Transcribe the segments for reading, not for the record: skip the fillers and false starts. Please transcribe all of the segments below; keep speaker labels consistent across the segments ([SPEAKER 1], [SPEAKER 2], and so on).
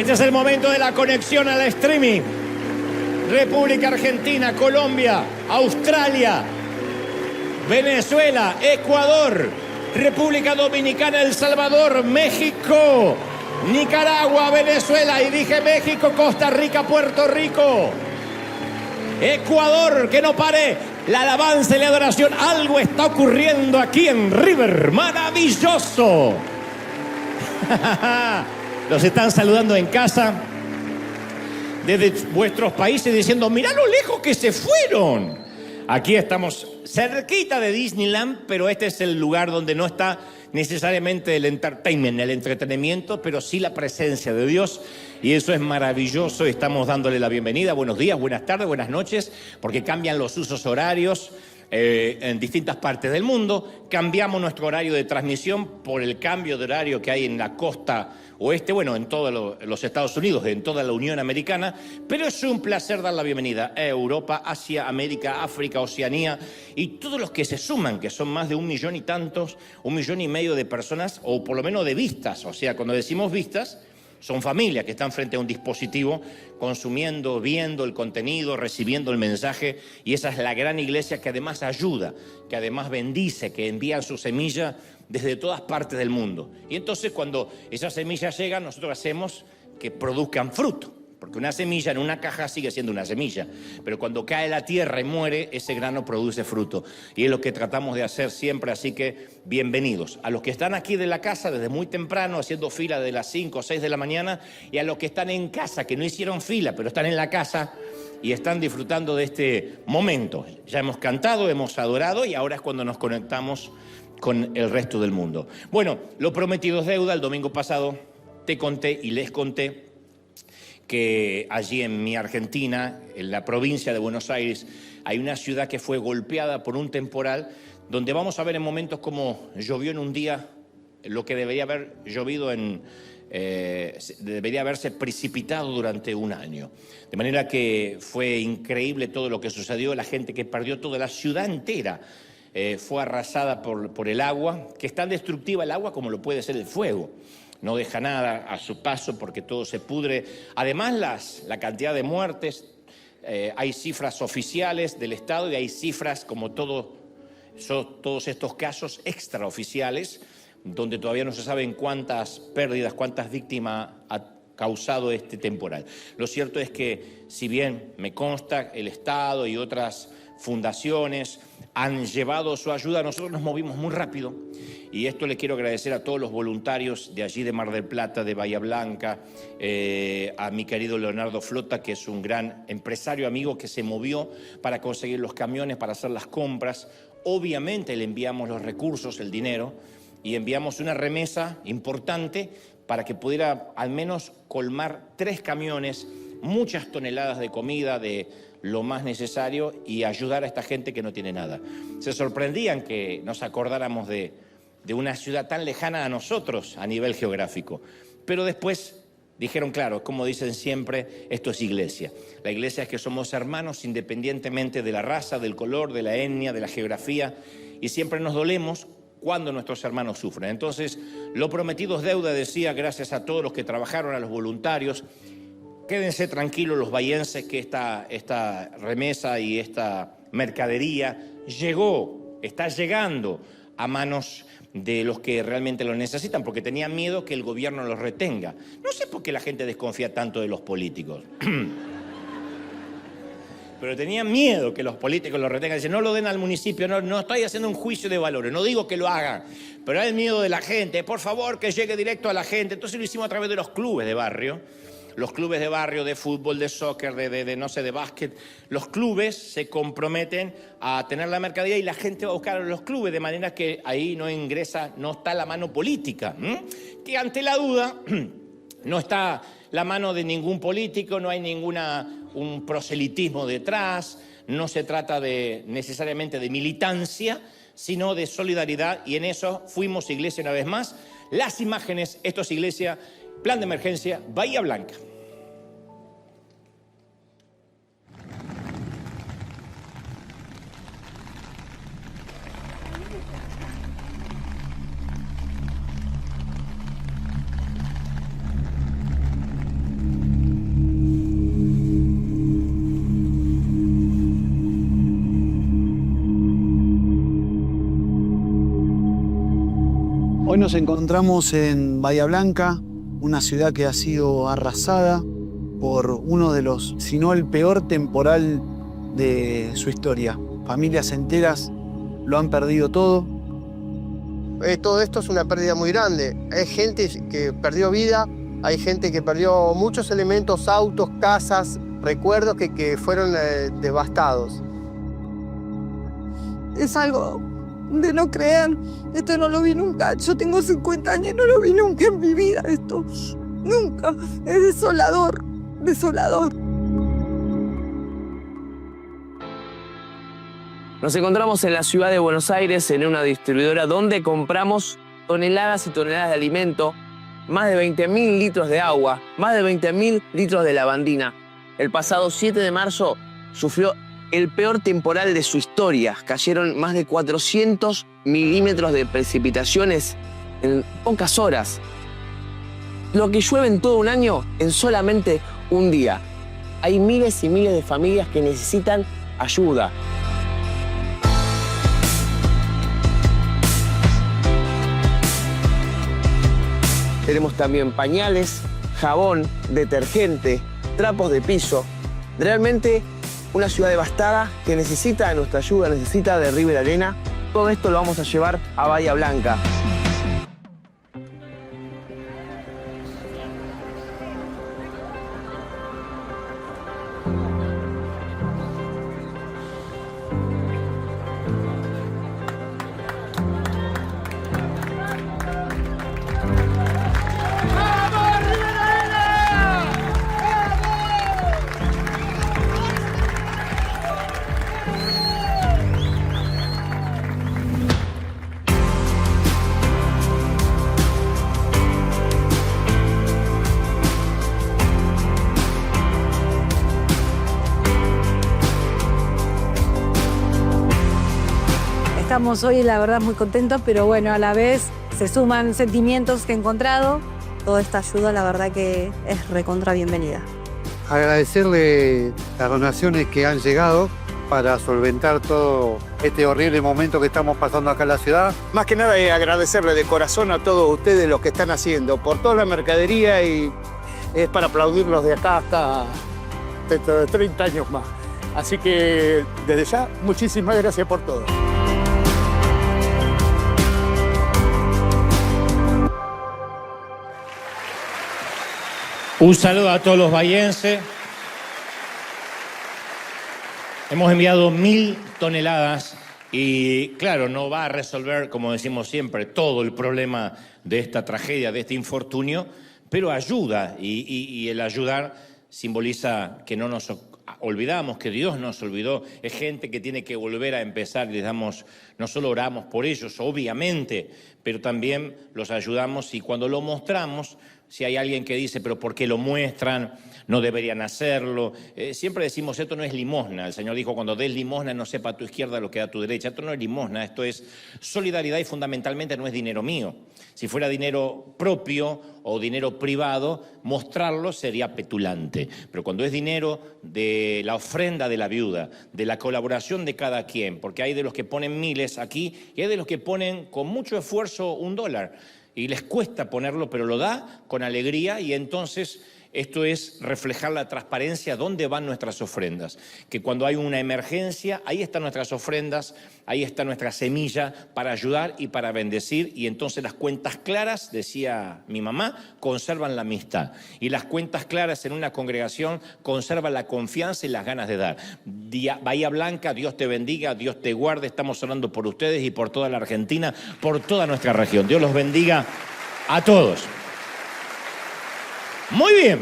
[SPEAKER 1] Este es el momento de la conexión al streaming. República Argentina, Colombia, Australia, Venezuela, Ecuador, República Dominicana, El Salvador, México, Nicaragua, Venezuela, y dije México, Costa Rica, Puerto Rico, Ecuador, que no pare la alabanza y la adoración. Algo está ocurriendo aquí en River, maravilloso. Los están saludando en casa, desde vuestros países, diciendo, mirá lo lejos que se fueron. Aquí estamos cerquita de Disneyland, pero este es el lugar donde no está necesariamente el entertainment, el entretenimiento, pero sí la presencia de Dios. Y eso es maravilloso. Estamos dándole la bienvenida. Buenos días, buenas tardes, buenas noches, porque cambian los usos horarios en distintas partes del mundo. Cambiamos nuestro horario de transmisión por el cambio de horario que hay en la costa oeste, bueno, en todos los Estados Unidos, en toda la Unión Americana, pero es un placer dar la bienvenida a Europa, Asia, América, África, Oceanía y todos los que se suman, que son más de 1 millón y tantos, 1,5 millones de personas, o por lo menos de vistas. O sea, cuando decimos vistas, son familias que están frente a un dispositivo, consumiendo, viendo el contenido, recibiendo el mensaje, y esa es la gran iglesia que además ayuda, que además bendice, que envía su semilla desde todas partes del mundo. Y entonces cuando esas semillas llegan, nosotros hacemos que produzcan fruto, porque una semilla en una caja sigue siendo una semilla, pero cuando cae la tierra y muere, ese grano produce fruto, y es lo que tratamos de hacer siempre. Así que bienvenidos a los que están aquí de la casa desde muy temprano, haciendo fila de las 5 o 6 de la mañana, y a los que están en casa, que no hicieron fila, pero están en la casa y están disfrutando de este momento. Ya hemos cantado, hemos adorado, y ahora es cuando nos conectamos con el resto del mundo. Bueno, lo prometido es deuda. El domingo pasado te conté y les conté que allí en mi Argentina, en la provincia de Buenos Aires, hay una ciudad que fue golpeada por un temporal, donde vamos a ver en momentos como llovió en un día lo que debería haber llovido debería haberse precipitado durante un año. De manera que fue increíble todo lo que sucedió, la gente que perdió toda la ciudad entera. Fue arrasada por el agua, que es tan destructiva el agua como lo puede ser el fuego. No deja nada a su paso porque todo se pudre. Además, la cantidad de muertes, hay cifras oficiales del Estado y hay cifras como todos estos casos extraoficiales, donde todavía no se saben cuántas pérdidas, cuántas víctimas ha causado este temporal. Lo cierto es que, si bien me consta, el Estado y otras fundaciones han llevado su ayuda, nosotros nos movimos muy rápido, y esto le quiero agradecer a todos los voluntarios de allí de Mar del Plata, de Bahía Blanca, a mi querido Leonardo Flota, que es un gran empresario amigo que se movió para conseguir los camiones, para hacer las compras. Obviamente le enviamos los recursos, el dinero, y enviamos una remesa importante para que pudiera al menos colmar 3 camiones, muchas toneladas de comida, de lo más necesario, y ayudar a esta gente que no tiene nada. Se sorprendían que nos acordáramos de una ciudad tan lejana a nosotros a nivel geográfico, pero después dijeron, claro, como dicen siempre, esto es iglesia. La iglesia es que somos hermanos independientemente de la raza, del color, de la etnia, de la geografía, y siempre nos dolemos cuando nuestros hermanos sufren. Entonces, lo prometido es deuda, decía, gracias a todos los que trabajaron, a los voluntarios. Quédense tranquilos los bahienses que esta remesa y esta mercadería está llegando a manos de los que realmente lo necesitan, porque tenían miedo que el gobierno los retenga. No sé por qué la gente desconfía tanto de los políticos. Pero tenían miedo que los políticos los retengan. Dicen, no lo den al municipio, no estoy haciendo un juicio de valores, no digo que lo hagan, pero hay miedo de la gente, por favor, que llegue directo a la gente. Entonces lo hicimos a través de los clubes de barrio. Los clubes de barrio, de fútbol, de soccer, de básquet. Los clubes se comprometen a tener la mercadería y la gente va a buscar a los clubes, de manera que ahí no está la mano política. Que ante la duda no está la mano de ningún político, no hay un proselitismo detrás, no se trata necesariamente de militancia, sino de solidaridad, y en eso fuimos iglesia una vez más. Las imágenes, esto es iglesia, plan de emergencia, Bahía Blanca.
[SPEAKER 2] Hoy nos encontramos en Bahía Blanca, una ciudad que ha sido arrasada por uno de los, si no el peor temporal de su historia. Familias enteras lo han perdido todo.
[SPEAKER 3] Todo esto es una pérdida muy grande. Hay gente que perdió vida, hay gente que perdió muchos elementos, autos, casas, recuerdos que fueron devastados.
[SPEAKER 4] Es algo de no creer. Esto no lo vi nunca. Yo tengo 50 años y no lo vi nunca en mi vida. Esto nunca. Es desolador, desolador.
[SPEAKER 5] Nos encontramos en la ciudad de Buenos Aires en una distribuidora donde compramos toneladas y toneladas de alimento, más de 20.000 litros de agua, más de 20.000 litros de lavandina. El pasado 7 de marzo sufrió el peor temporal de su historia. Cayeron más de 400 milímetros de precipitaciones en pocas horas. Lo que llueve en todo un año en solamente un día. Hay miles y miles de familias que necesitan ayuda. Tenemos también pañales, jabón, detergente, trapos de piso. Realmente una ciudad devastada que necesita de nuestra ayuda, necesita de River Arena. Todo esto lo vamos a llevar a Bahía Blanca.
[SPEAKER 6] Estamos hoy, la verdad, muy contentos, pero bueno, a la vez se suman sentimientos que he encontrado. Toda esta ayuda, la verdad que es recontra bienvenida.
[SPEAKER 7] Agradecerle las donaciones que han llegado para solventar todo este horrible momento que estamos pasando acá en la ciudad.
[SPEAKER 8] Más que nada agradecerle de corazón a todos ustedes lo que están haciendo por toda la mercadería, y es para aplaudirlos de acá hasta dentro de 30 años más. Así que desde ya, muchísimas gracias por todo.
[SPEAKER 1] Un saludo a todos los bahienses. Hemos enviado 1000 toneladas y, claro, no va a resolver, como decimos siempre, todo el problema de esta tragedia, de este infortunio, pero ayuda y el ayudar simboliza que no nos olvidamos, que Dios nos olvidó. Es gente que tiene que volver a empezar y les damos, no solo oramos por ellos, obviamente, pero también los ayudamos, y cuando lo mostramos, si hay alguien que dice, pero ¿por qué lo muestran? No deberían hacerlo. Siempre decimos, esto no es limosna. El Señor dijo, cuando des limosna, no sepa a tu izquierda lo que da a tu derecha. Esto no es limosna, esto es solidaridad, y fundamentalmente no es dinero mío. Si fuera dinero propio o dinero privado, mostrarlo sería petulante. Pero cuando es dinero de la ofrenda de la viuda, de la colaboración de cada quien, porque hay de los que ponen miles aquí y hay de los que ponen con mucho esfuerzo $1. Y les cuesta ponerlo, pero lo da con alegría, y entonces esto es reflejar la transparencia, dónde van nuestras ofrendas. Que cuando hay una emergencia, ahí están nuestras ofrendas, ahí está nuestra semilla para ayudar y para bendecir, y entonces las cuentas claras, decía mi mamá, conservan la amistad. Y las cuentas claras en una congregación conservan la confianza y las ganas de dar. Bahía Blanca, Dios te bendiga, Dios te guarde. Estamos orando por ustedes y por toda la Argentina, por toda nuestra región. Dios los bendiga a todos. Muy bien.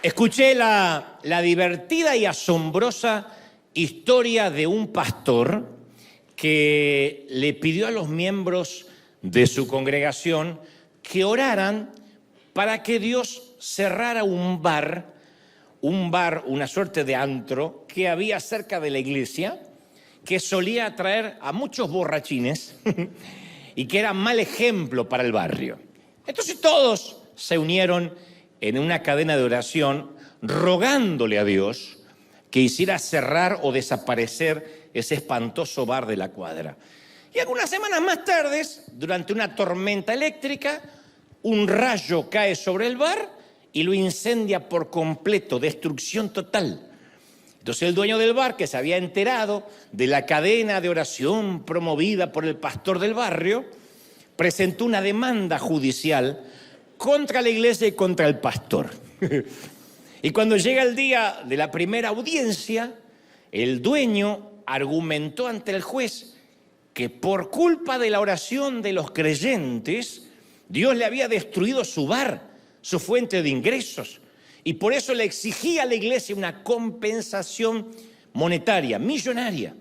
[SPEAKER 1] Escuché la divertida y asombrosa historia de un pastor que le pidió a los miembros de su congregación que oraran para que Dios cerrara un bar, una suerte de antro que había cerca de la iglesia, que solía atraer a muchos borrachines y que era mal ejemplo para el barrio. Entonces todos se unieron en una cadena de oración rogándole a Dios que hiciera cerrar o desaparecer ese espantoso bar de la cuadra. Y algunas semanas más tarde, durante una tormenta eléctrica, un rayo cae sobre el bar y lo incendia por completo, destrucción total. Entonces el dueño del bar, que se había enterado de la cadena de oración promovida por el pastor del barrio, presentó una demanda judicial contra la iglesia y contra el pastor. Y cuando llega el día de la primera audiencia, el dueño argumentó ante el juez que por culpa de la oración de los creyentes, Dios le había destruido su bar, su fuente de ingresos, y por eso le exigía a la iglesia una compensación monetaria, millonaria.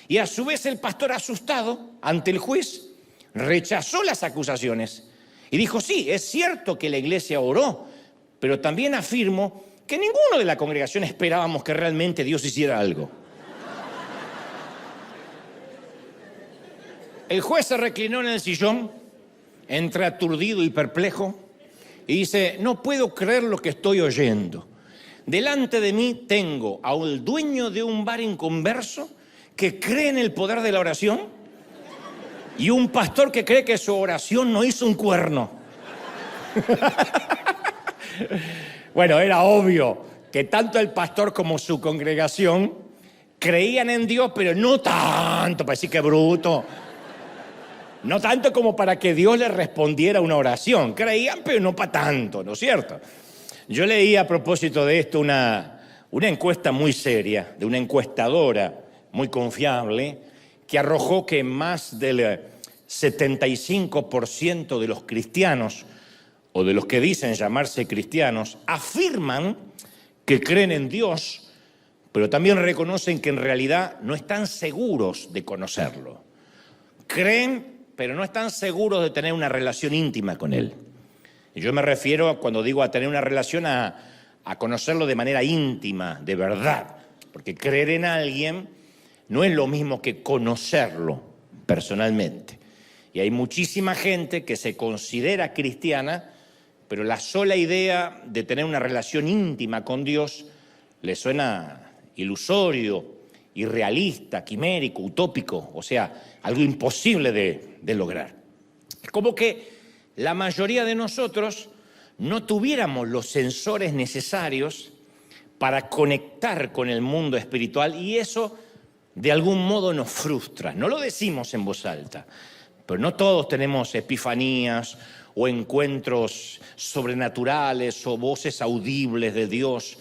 [SPEAKER 1] Y a su vez el pastor, asustado ante el juez, rechazó las acusaciones y dijo: sí, es cierto que la iglesia oró, pero también afirmo que ninguno de la congregación esperábamos que realmente Dios hiciera algo. El juez se reclinó en el sillón, entre aturdido y perplejo, y dice: no puedo creer lo que estoy oyendo. Delante de mí tengo al dueño de un bar inconverso que cree en el poder de la oración y un pastor que cree que su oración no hizo un cuerno. Bueno, era obvio que tanto el pastor como su congregación creían en Dios, pero no tanto, para decir que bruto. No tanto como para que Dios le respondiera una oración. Creían, pero no para tanto, ¿no es cierto? Yo leí a propósito de esto una encuesta muy seria, de una encuestadora muy confiable, que arrojó que más del 75% de los cristianos, o de los que dicen llamarse cristianos, afirman que creen en Dios, pero también reconocen que en realidad no están seguros de conocerlo. Creen, pero no están seguros de tener una relación íntima con Él. Y yo me refiero, cuando digo a tener una relación, a conocerlo de manera íntima, de verdad. Porque creer en alguien no es lo mismo que conocerlo personalmente. Y hay muchísima gente que se considera cristiana, pero la sola idea de tener una relación íntima con Dios le suena ilusorio, irrealista, quimérico, utópico, o sea, algo imposible de lograr. Es como que la mayoría de nosotros no tuviéramos los sensores necesarios para conectar con el mundo espiritual, y eso de algún modo nos frustra. No lo decimos en voz alta, pero no todos tenemos epifanías o encuentros sobrenaturales o voces audibles de Dios.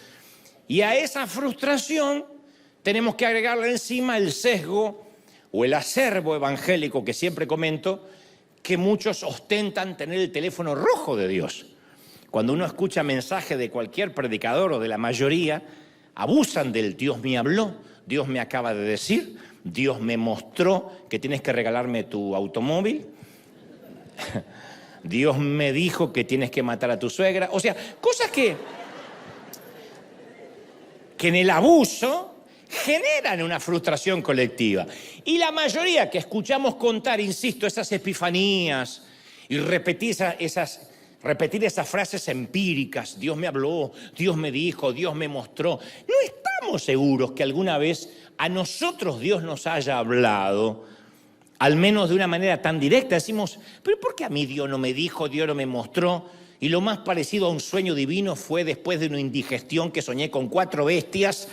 [SPEAKER 1] Y a esa frustración tenemos que agregarle encima el sesgo o el acervo evangélico que siempre comento, que muchos ostentan tener el teléfono rojo de Dios. Cuando uno escucha mensajes de cualquier predicador o de la mayoría, abusan del Dios me habló, Dios me acaba de decir, Dios me mostró que tienes que regalarme tu automóvil, Dios me dijo que tienes que matar a tu suegra. O sea, cosas que en el abuso generan una frustración colectiva. Y la mayoría que escuchamos contar, insisto, esas epifanías y repetir esas frases empíricas, Dios me habló, Dios me dijo, Dios me mostró, no estamos seguros que alguna vez a nosotros Dios nos haya hablado, al menos de una manera tan directa. Decimos, pero ¿por qué a mí Dios no me dijo, Dios no me mostró? Y lo más parecido a un sueño divino fue después de una indigestión que soñé con 4 bestias,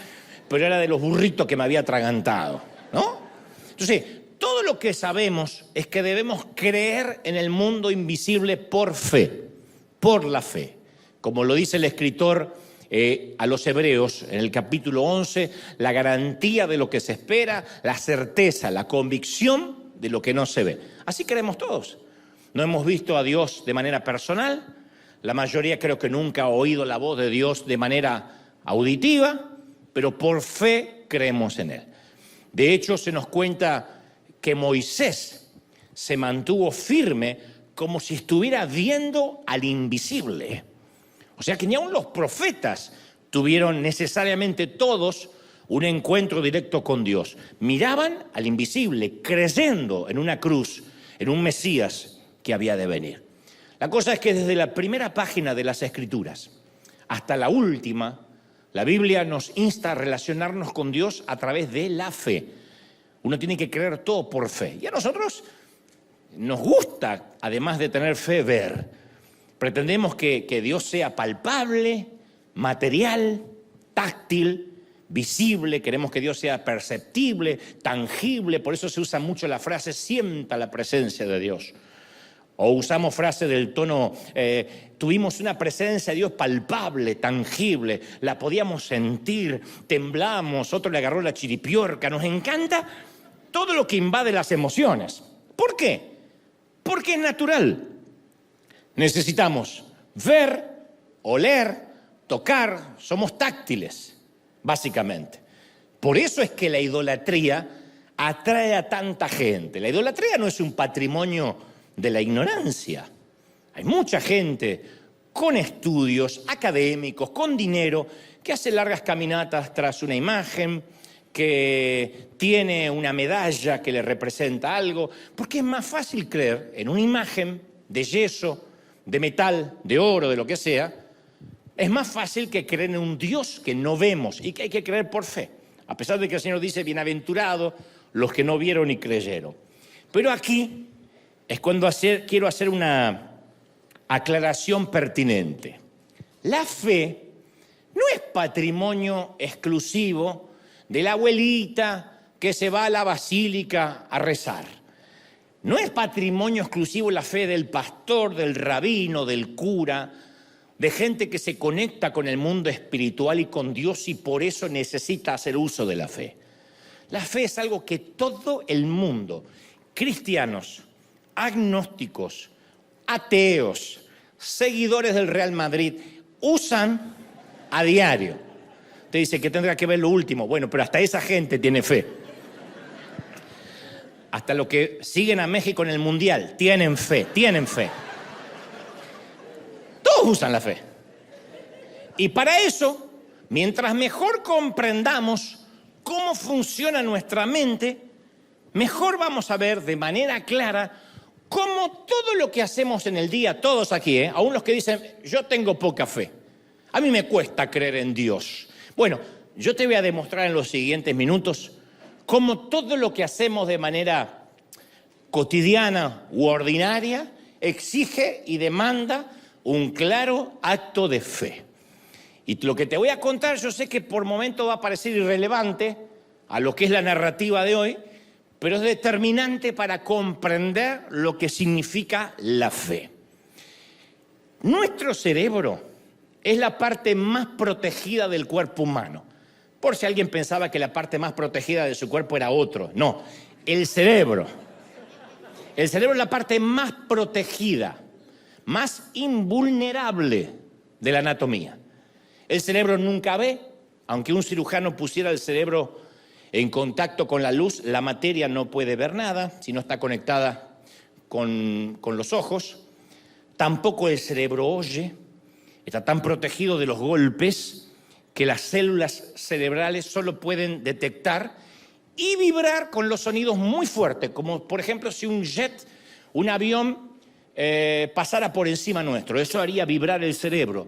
[SPEAKER 1] pero era de los burritos que me había atragantado, ¿no? Entonces, todo lo que sabemos es que debemos creer en el mundo invisible por fe, por la fe. Como lo dice el escritor a los Hebreos en el capítulo 11, la garantía de lo que se espera, la certeza, la convicción de lo que no se ve. Así creemos todos. No hemos visto a Dios de manera personal. La mayoría creo que nunca ha oído la voz de Dios de manera auditiva, pero por fe creemos en Él. De hecho, se nos cuenta que Moisés se mantuvo firme como si estuviera viendo al invisible. O sea que ni aun los profetas tuvieron necesariamente todos un encuentro directo con Dios. Miraban al invisible, creyendo en una cruz, en un Mesías que había de venir. La cosa es que desde la primera página de las Escrituras hasta la última, la Biblia nos insta a relacionarnos con Dios a través de la fe. Uno tiene que creer todo por fe. Y a nosotros nos gusta, además de tener fe, ver. Pretendemos que Dios sea palpable, material, táctil, visible. Queremos que Dios sea perceptible, tangible. Por eso se usa mucho la frase, sienta la presencia de Dios. O usamos frases del tono, tuvimos una presencia de Dios palpable, tangible, la podíamos sentir, temblamos, otro le agarró la chiripiorca. Nos encanta todo lo que invade las emociones. ¿Por qué? Porque es natural. Necesitamos ver, oler, tocar, somos táctiles, básicamente. Por eso es que la idolatría atrae a tanta gente. La idolatría no es un patrimonio de la ignorancia. Hay mucha gente con estudios académicos, con dinero, que hace largas caminatas tras una imagen, que tiene una medalla que le representa algo, porque es más fácil creer en una imagen de yeso, de metal, de oro, de lo que sea. Es más fácil que creer en un Dios que no vemos y que hay que creer por fe, a pesar de que el Señor dice, bienaventurados los que no vieron y creyeron. Pero aquí es cuando quiero hacer una aclaración pertinente. La fe no es patrimonio exclusivo de la abuelita que se va a la basílica a rezar. No es patrimonio exclusivo la fe del pastor, del rabino, del cura, de gente que se conecta con el mundo espiritual y con Dios y por eso necesita hacer uso de la fe. La fe es algo que todo el mundo, cristianos, agnósticos, ateos, seguidores del Real Madrid, usan a diario. Te dice que tendrá que ver lo último. Bueno, pero hasta esa gente tiene fe. Hasta los que siguen a México en el Mundial tienen fe, tienen fe. Todos usan la fe. Y para eso, mientras mejor comprendamos cómo funciona nuestra mente, mejor vamos a ver de manera clara cómo todo lo que hacemos en el día, todos aquí, aún los que dicen, yo tengo poca fe, a mí me cuesta creer en Dios. Bueno, yo te voy a demostrar en los siguientes minutos cómo todo lo que hacemos de manera cotidiana u ordinaria exige y demanda un claro acto de fe. Y lo que te voy a contar, yo sé que por momento va a parecer irrelevante a lo que es la narrativa de hoy, pero es determinante para comprender lo que significa la fe. Nuestro cerebro es la parte más protegida del cuerpo humano. Por si alguien pensaba que la parte más protegida de su cuerpo era otro. No, el cerebro. El cerebro es la parte más protegida, más invulnerable de la anatomía. El cerebro nunca ve, aunque un cirujano pusiera el cerebro en contacto con la luz, la materia no puede ver nada si no está conectada con los ojos. Tampoco el cerebro oye, está tan protegido de los golpes que las células cerebrales solo pueden detectar y vibrar con los sonidos muy fuertes, como por ejemplo si un jet, un avión pasara por encima nuestro, eso haría vibrar el cerebro.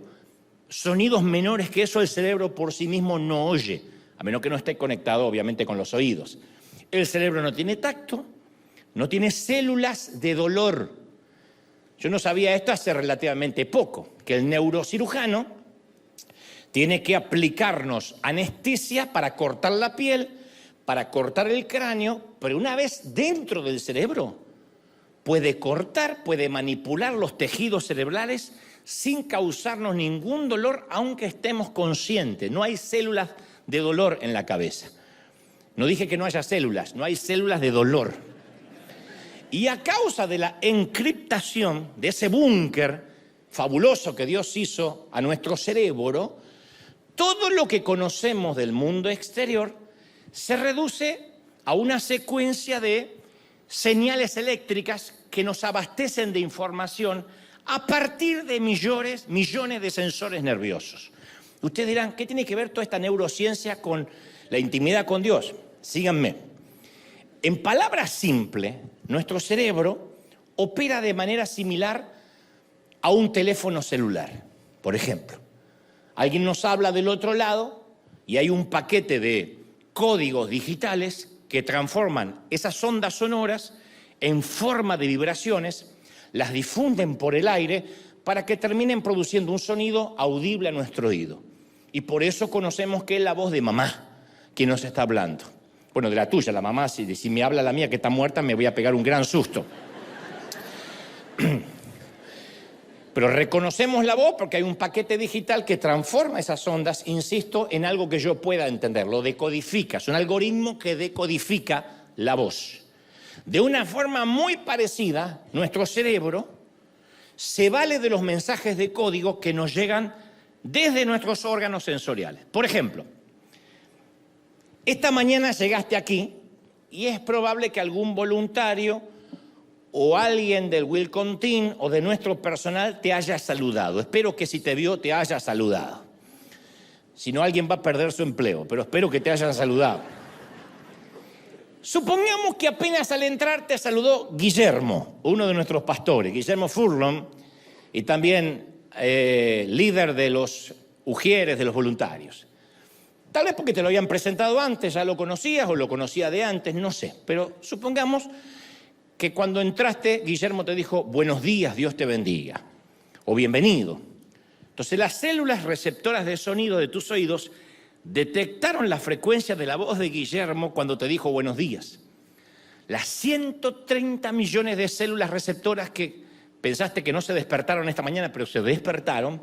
[SPEAKER 1] Sonidos menores que eso el cerebro por sí mismo no oye, a menos que no esté conectado obviamente con los oídos. El cerebro no tiene tacto, no tiene células de dolor. Yo no sabía esto hace relativamente poco, que el neurocirujano tiene que aplicarnos anestesia para cortar la piel, para cortar el cráneo, pero una vez dentro del cerebro puede cortar, puede manipular los tejidos cerebrales sin causarnos ningún dolor, aunque estemos conscientes. No hay células de dolor en la cabeza. No dije que no haya células, no hay células de dolor. Y a causa de la encriptación de ese búnker fabuloso que Dios hizo a nuestro cerebro, todo lo que conocemos del mundo exterior se reduce a una secuencia de señales eléctricas que nos abastecen de información a partir de millones de sensores nerviosos. Ustedes dirán, ¿qué tiene que ver toda esta neurociencia con la intimidad con Dios? Síganme. En palabras simples, nuestro cerebro opera de manera similar a un teléfono celular. Por ejemplo, alguien nos habla del otro lado y hay un paquete de códigos digitales que transforman esas ondas sonoras en forma de vibraciones, las difunden por el aire para que terminen produciendo un sonido audible a nuestro oído. Y por eso conocemos que es la voz de mamá quien nos está hablando. Bueno, de la tuya, la mamá, si me habla la mía que está muerta, me voy a pegar un gran susto. Pero reconocemos la voz porque hay un paquete digital que transforma esas ondas, insisto, en algo que yo pueda entender, lo decodifica, es un algoritmo que decodifica la voz. De una forma muy parecida, nuestro cerebro se vale de los mensajes de código que nos llegan desde nuestros órganos sensoriales. Por ejemplo, esta mañana llegaste aquí y es probable que algún voluntario o alguien del Welcome Team o de nuestro personal te haya saludado. Espero que si te vio te haya saludado. Si no, alguien va a perder su empleo, pero espero que te hayan saludado. Supongamos que apenas al entrar te saludó Guillermo, uno de nuestros pastores, Guillermo Furlong, y también líder de los Ujieres, de los voluntarios. Tal vez porque te lo habían presentado antes, ya lo conocías o lo conocía de antes, no sé. Pero supongamos que cuando entraste, Guillermo te dijo, buenos días, Dios te bendiga, o bienvenido. Entonces las células receptoras de sonido de tus oídos detectaron la frecuencia de la voz de Guillermo cuando te dijo buenos días. Las 130 millones de células receptoras que pensaste que no se despertaron esta mañana, pero se despertaron,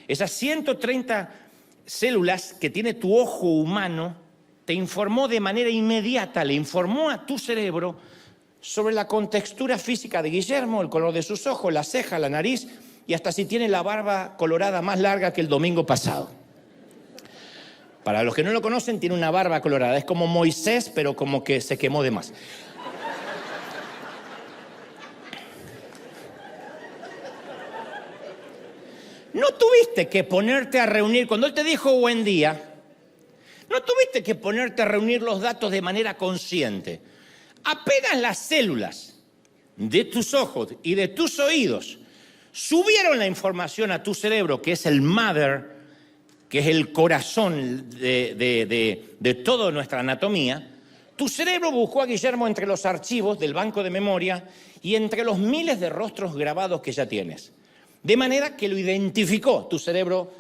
[SPEAKER 1] esas 130 células que tiene tu ojo humano, te informó de manera inmediata, le informó a tu cerebro sobre la contextura física de Guillermo, el color de sus ojos, la ceja, la nariz y hasta si tiene la barba colorada más larga que el domingo pasado. Para los que no lo conocen, tiene una barba colorada. Es como Moisés, pero como que se quemó de más. No tuviste que ponerte a reunir, cuando él te dijo buen día, no tuviste que ponerte a reunir los datos de manera consciente. Apenas las células de tus ojos y de tus oídos subieron la información a tu cerebro, que es el mother, que es el corazón de toda nuestra anatomía, tu cerebro buscó a Guillermo entre los archivos del banco de memoria y entre los miles de rostros grabados que ya tienes. De manera que lo identificó tu cerebro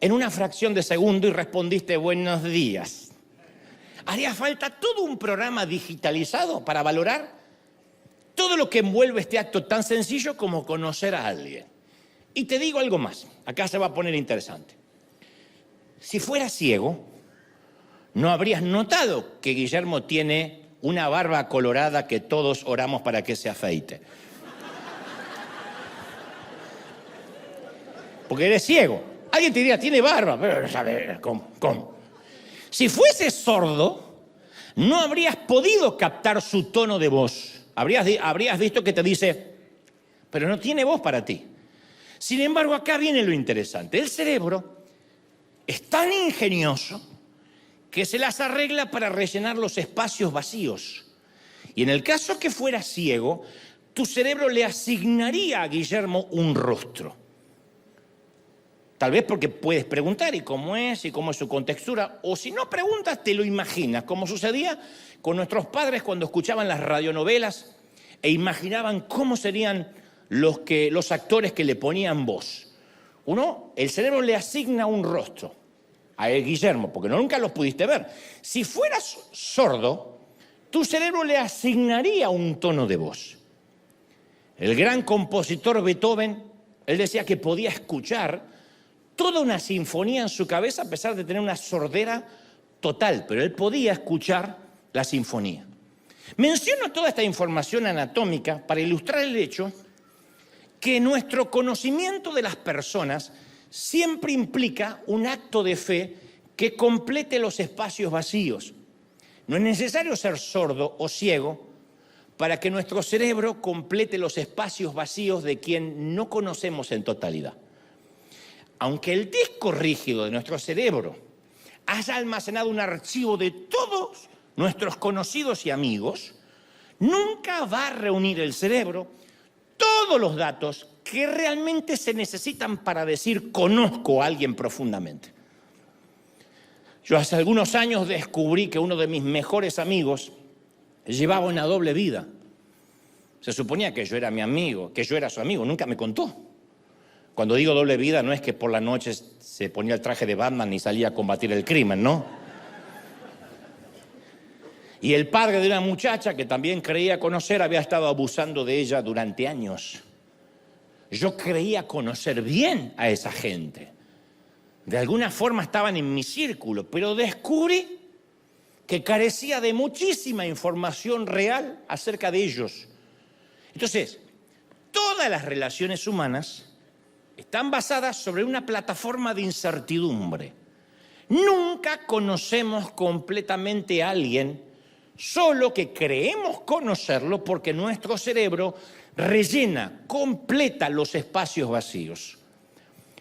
[SPEAKER 1] en una fracción de segundo y respondiste buenos días. Haría falta todo un programa digitalizado para valorar todo lo que envuelve este acto tan sencillo como conocer a alguien. Y te digo algo más, acá se va a poner interesante. Si fueras ciego, no habrías notado que Guillermo tiene una barba colorada que todos oramos para que se afeite. Porque eres ciego. Alguien te diría, tiene barba, pero ¿sabes cómo? Si fueses sordo, no habrías podido captar su tono de voz. Habrías visto que te dice, pero no tiene voz para ti. Sin embargo, acá viene lo interesante. El cerebro es tan ingenioso que se las arregla para rellenar los espacios vacíos. Y en el caso que fuera ciego, tu cerebro le asignaría a Guillermo un rostro. Tal vez porque puedes preguntar y cómo es su contextura, o si no preguntas te lo imaginas, como sucedía con nuestros padres cuando escuchaban las radionovelas e imaginaban cómo serían los actores que le ponían voz. El cerebro le asigna un rostro a Guillermo, porque nunca los pudiste ver. Si fueras sordo, tu cerebro le asignaría un tono de voz. El gran compositor Beethoven, él decía que podía escuchar toda una sinfonía en su cabeza a pesar de tener una sordera total, pero él podía escuchar la sinfonía. Menciono toda esta información anatómica para ilustrar el hecho que nuestro conocimiento de las personas siempre implica un acto de fe que complete los espacios vacíos. No es necesario ser sordo o ciego para que nuestro cerebro complete los espacios vacíos de quien no conocemos en totalidad. Aunque el disco rígido de nuestro cerebro haya almacenado un archivo de todos nuestros conocidos y amigos, nunca va a reunir el cerebro todos los datos que realmente se necesitan para decir conozco a alguien profundamente. Yo hace algunos años descubrí que uno de mis mejores amigos llevaba una doble vida. Se suponía que yo era mi amigo, que yo era su amigo, nunca me contó. Cuando digo doble vida no es que por la noche se ponía el traje de Batman y salía a combatir el crimen, ¿no? Y el padre de una muchacha que también creía conocer había estado abusando de ella durante años. Yo creía conocer bien a esa gente. De alguna forma estaban en mi círculo, pero descubrí que carecía de muchísima información real acerca de ellos. Entonces, todas las relaciones humanas están basadas sobre una plataforma de incertidumbre. Nunca conocemos completamente a alguien, solo que creemos conocerlo porque nuestro cerebro rellena, completa los espacios vacíos.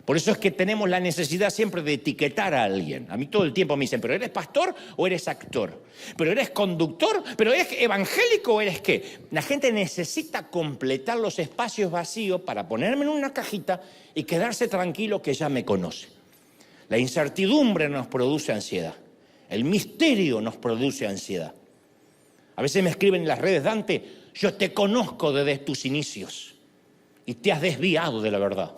[SPEAKER 1] Por eso es que tenemos la necesidad siempre de etiquetar a alguien. A mí todo el tiempo me dicen, ¿pero eres pastor o eres actor? ¿Pero eres conductor? ¿Pero eres evangélico o eres qué? La gente necesita completar los espacios vacíos para ponerme en una cajita y quedarse tranquilo que ya me conoce. La incertidumbre nos produce ansiedad. El misterio nos produce ansiedad. A veces me escriben en las redes, Dante, yo te conozco desde tus inicios y te has desviado de la verdad.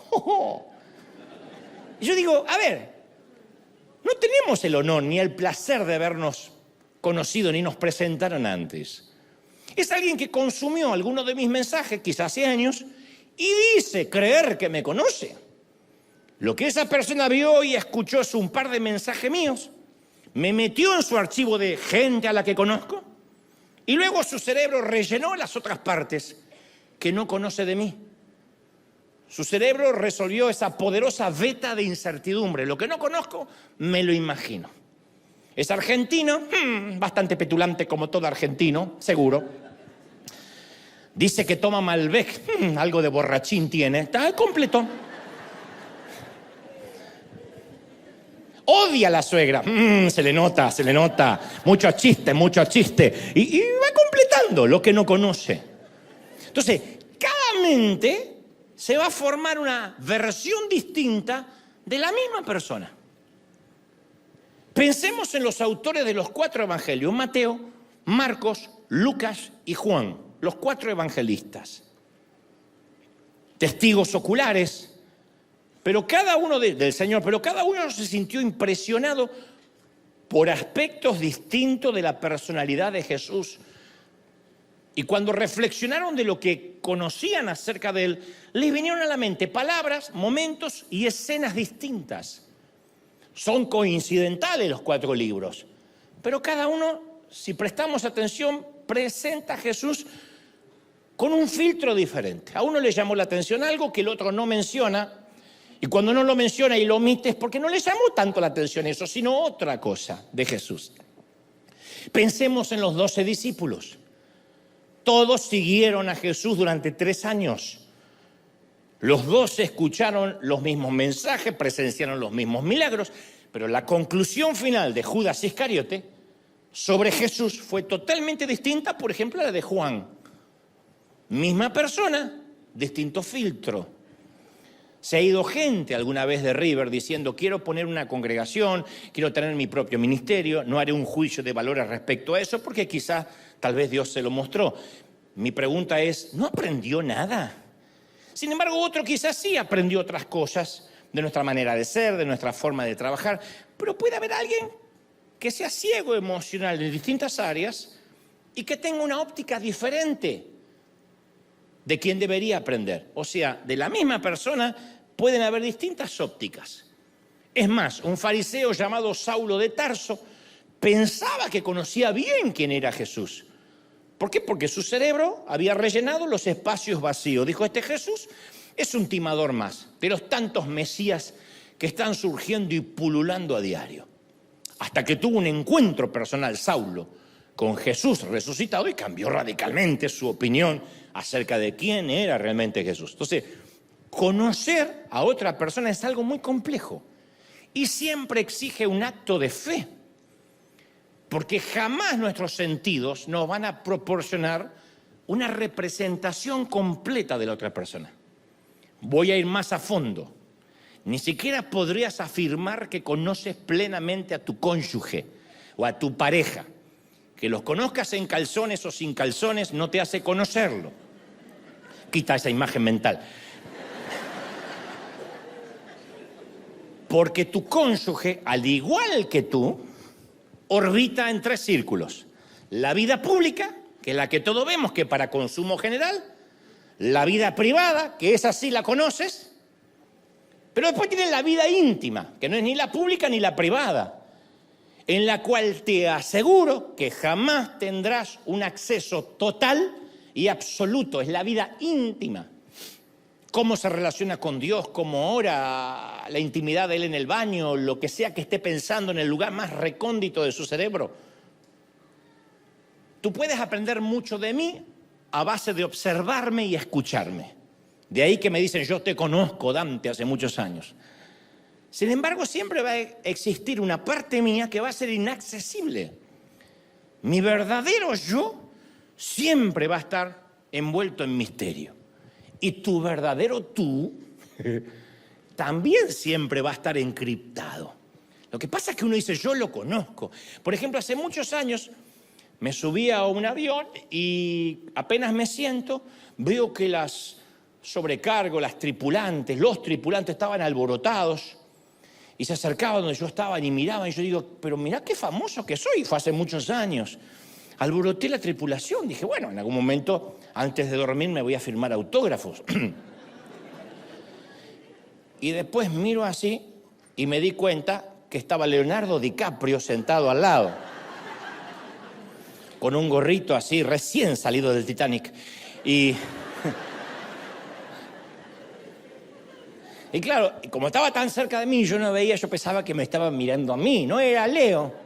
[SPEAKER 1] Y yo digo, a ver, no tenemos el honor ni el placer de habernos conocido ni nos presentaron antes. Es alguien que consumió alguno de mis mensajes, quizás hace años, y dice creer que me conoce. Lo que esa persona vio y escuchó es un par de mensajes míos, me metió en su archivo de gente a la que conozco, y luego su cerebro rellenó las otras partes que no conoce de mí. Su cerebro resolvió esa poderosa veta de incertidumbre. Lo que no conozco, me lo imagino. Es argentino, bastante petulante como todo argentino, seguro. Dice que toma Malbec, algo de borrachín tiene, está completo. Odia a la suegra, se le nota, mucho chiste. Y va completando lo que no conoce. Entonces, cada mente se va a formar una versión distinta de la misma persona. Pensemos en los autores de los 4 evangelios, Mateo, Marcos, Lucas y Juan, los 4 evangelistas. Testigos oculares, pero cada uno del Señor, pero cada uno se sintió impresionado por aspectos distintos de la personalidad de Jesús. Y cuando reflexionaron de lo que conocían acerca de él, les vinieron a la mente palabras, momentos y escenas distintas. Son coincidentales los 4 libros, pero cada uno, si prestamos atención, presenta a Jesús con un filtro diferente. A uno le llamó la atención algo que el otro no menciona, y cuando no lo menciona y lo omite es porque no le llamó tanto la atención eso, sino otra cosa de Jesús. Pensemos en los 12 discípulos. Todos siguieron a Jesús durante 3 años. Los 12 escucharon los mismos mensajes, presenciaron los mismos milagros, pero la conclusión final de Judas Iscariote sobre Jesús fue totalmente distinta, por ejemplo, a la de Juan. Misma persona, distinto filtro. Se ha ido gente alguna vez de River diciendo, quiero poner una congregación, quiero tener mi propio ministerio, no haré un juicio de valores respecto a eso, porque quizás, tal vez Dios se lo mostró. Mi pregunta es, ¿no aprendió nada? Sin embargo, otro quizás sí aprendió otras cosas de nuestra manera de ser, de nuestra forma de trabajar, pero puede haber alguien que sea ciego emocional en distintas áreas y que tenga una óptica diferente de quien debería aprender. O sea, de la misma persona pueden haber distintas ópticas. Es más, un fariseo llamado Saulo de Tarso pensaba que conocía bien quién era Jesús. ¿Por qué? Porque su cerebro había rellenado los espacios vacíos. Dijo, este Jesús es un timador más de los tantos mesías que están surgiendo y pululando a diario. Hasta que tuvo un encuentro personal, Saulo, con Jesús resucitado y cambió radicalmente su opinión acerca de quién era realmente Jesús. Entonces, conocer a otra persona es algo muy complejo y siempre exige un acto de fe, porque jamás nuestros sentidos nos van a proporcionar una representación completa de la otra persona. Voy a ir más a fondo. ni siquiera podrías afirmar que conoces plenamente a tu cónyuge o a tu pareja. Que los conozcas en calzones o sin calzones no te hace conocerlo. Quita esa imagen mental. Porque tu cónyuge, al igual que tú, orbita en 3 círculos. La vida pública, que es la que todos vemos, que para consumo general. La vida privada, que esa sí la conoces. Pero después tienes la vida íntima, que no es ni la pública ni la privada, en la cual te aseguro que jamás tendrás un acceso total y absoluto. Es la vida íntima. Cómo se relaciona con Dios, cómo ora, la intimidad de Él en el baño, lo que sea que esté pensando en el lugar más recóndito de su cerebro. Tú puedes aprender mucho de mí a base de observarme y escucharme. De ahí que me dicen, yo te conozco, Dante, hace muchos años. Sin embargo, siempre va a existir una parte mía que va a ser inaccesible. Mi verdadero yo siempre va a estar envuelto en misterio. Y tu verdadero tú también siempre va a estar encriptado. Lo que pasa es que uno dice, yo lo conozco. Por ejemplo, hace muchos años me subí a un avión y apenas me siento, veo que las sobrecargos, los tripulantes estaban alborotados y se acercaban donde yo estaba y miraban. Y yo digo, pero mirá qué famoso que soy, fue hace muchos años. Alboroté la tripulación, dije, bueno, en algún momento, antes de dormir, me voy a firmar autógrafos. Y después miro así y me di cuenta que estaba Leonardo DiCaprio sentado al lado, con un gorrito así, recién salido del Titanic. Y claro, como estaba tan cerca de mí, yo no veía, yo pensaba que me estaba mirando a mí, no era Leo.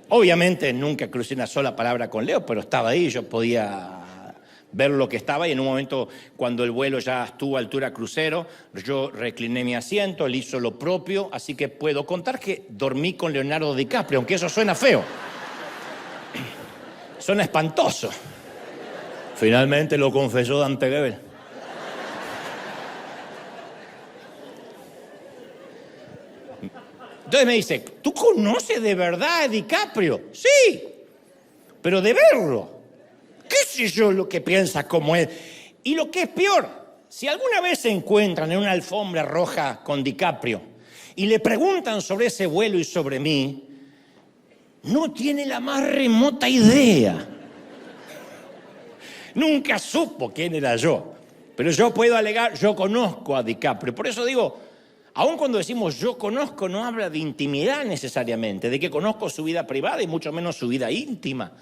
[SPEAKER 1] Obviamente nunca crucé una sola palabra con Leo, pero estaba ahí, yo podía ver lo que estaba y en un momento cuando el vuelo ya estuvo a altura crucero, yo recliné mi asiento, él hizo lo propio, así que puedo contar que dormí con Leonardo DiCaprio, aunque eso suena feo. Suena espantoso. Finalmente lo confesó Dante Gebel. Entonces me dice, ¿tú conoces de verdad a DiCaprio? Sí, pero de verlo. ¿Qué sé yo lo que piensa como él? Y lo que es peor, si alguna vez se encuentran en una alfombra roja con DiCaprio y le preguntan sobre ese vuelo y sobre mí, no tiene la más remota idea. Nunca supo quién era yo. Pero yo puedo alegar, yo conozco a DiCaprio. Por eso digo, aun cuando decimos yo conozco, no habla de intimidad necesariamente, de que conozco su vida privada y mucho menos su vida íntima.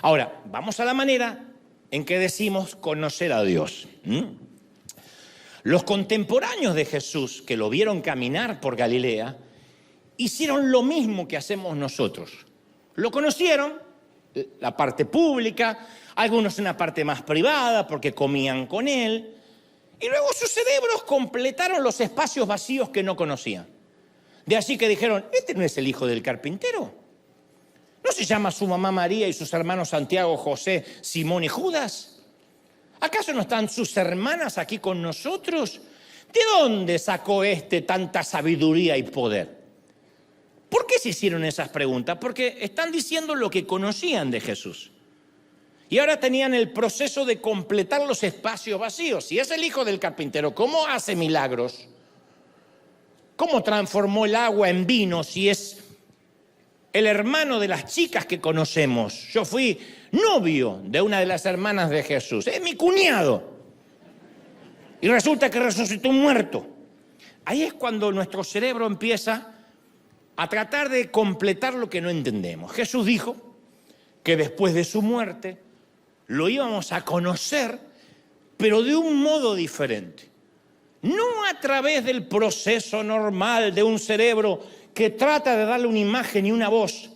[SPEAKER 1] Ahora, vamos a la manera en que decimos conocer a Dios. Los contemporáneos de Jesús, que lo vieron caminar por Galilea, hicieron lo mismo que hacemos nosotros. Lo conocieron, la parte pública, algunos en la parte más privada porque comían con él. Y luego sus cerebros completaron los espacios vacíos que no conocían. De así que dijeron, ¿este no es el hijo del carpintero? ¿No se llama su mamá María y sus hermanos Santiago, José, Simón y Judas? ¿Acaso no están sus hermanas aquí con nosotros? ¿De dónde sacó tanta sabiduría y poder? ¿Por qué se hicieron esas preguntas? Porque están diciendo lo que conocían de Jesús. Y ahora tenían el proceso de completar los espacios vacíos. Si es el hijo del carpintero, ¿cómo hace milagros? ¿Cómo transformó el agua en vino si es el hermano de las chicas que conocemos? Yo fui novio de una de las hermanas de Jesús. Es mi cuñado. Y resulta que resucitó un muerto. Ahí es cuando nuestro cerebro empieza a tratar de completar lo que no entendemos. Jesús dijo que después de su muerte lo íbamos a conocer, pero de un modo diferente. No a través del proceso normal de un cerebro que trata de darle una imagen y una voz,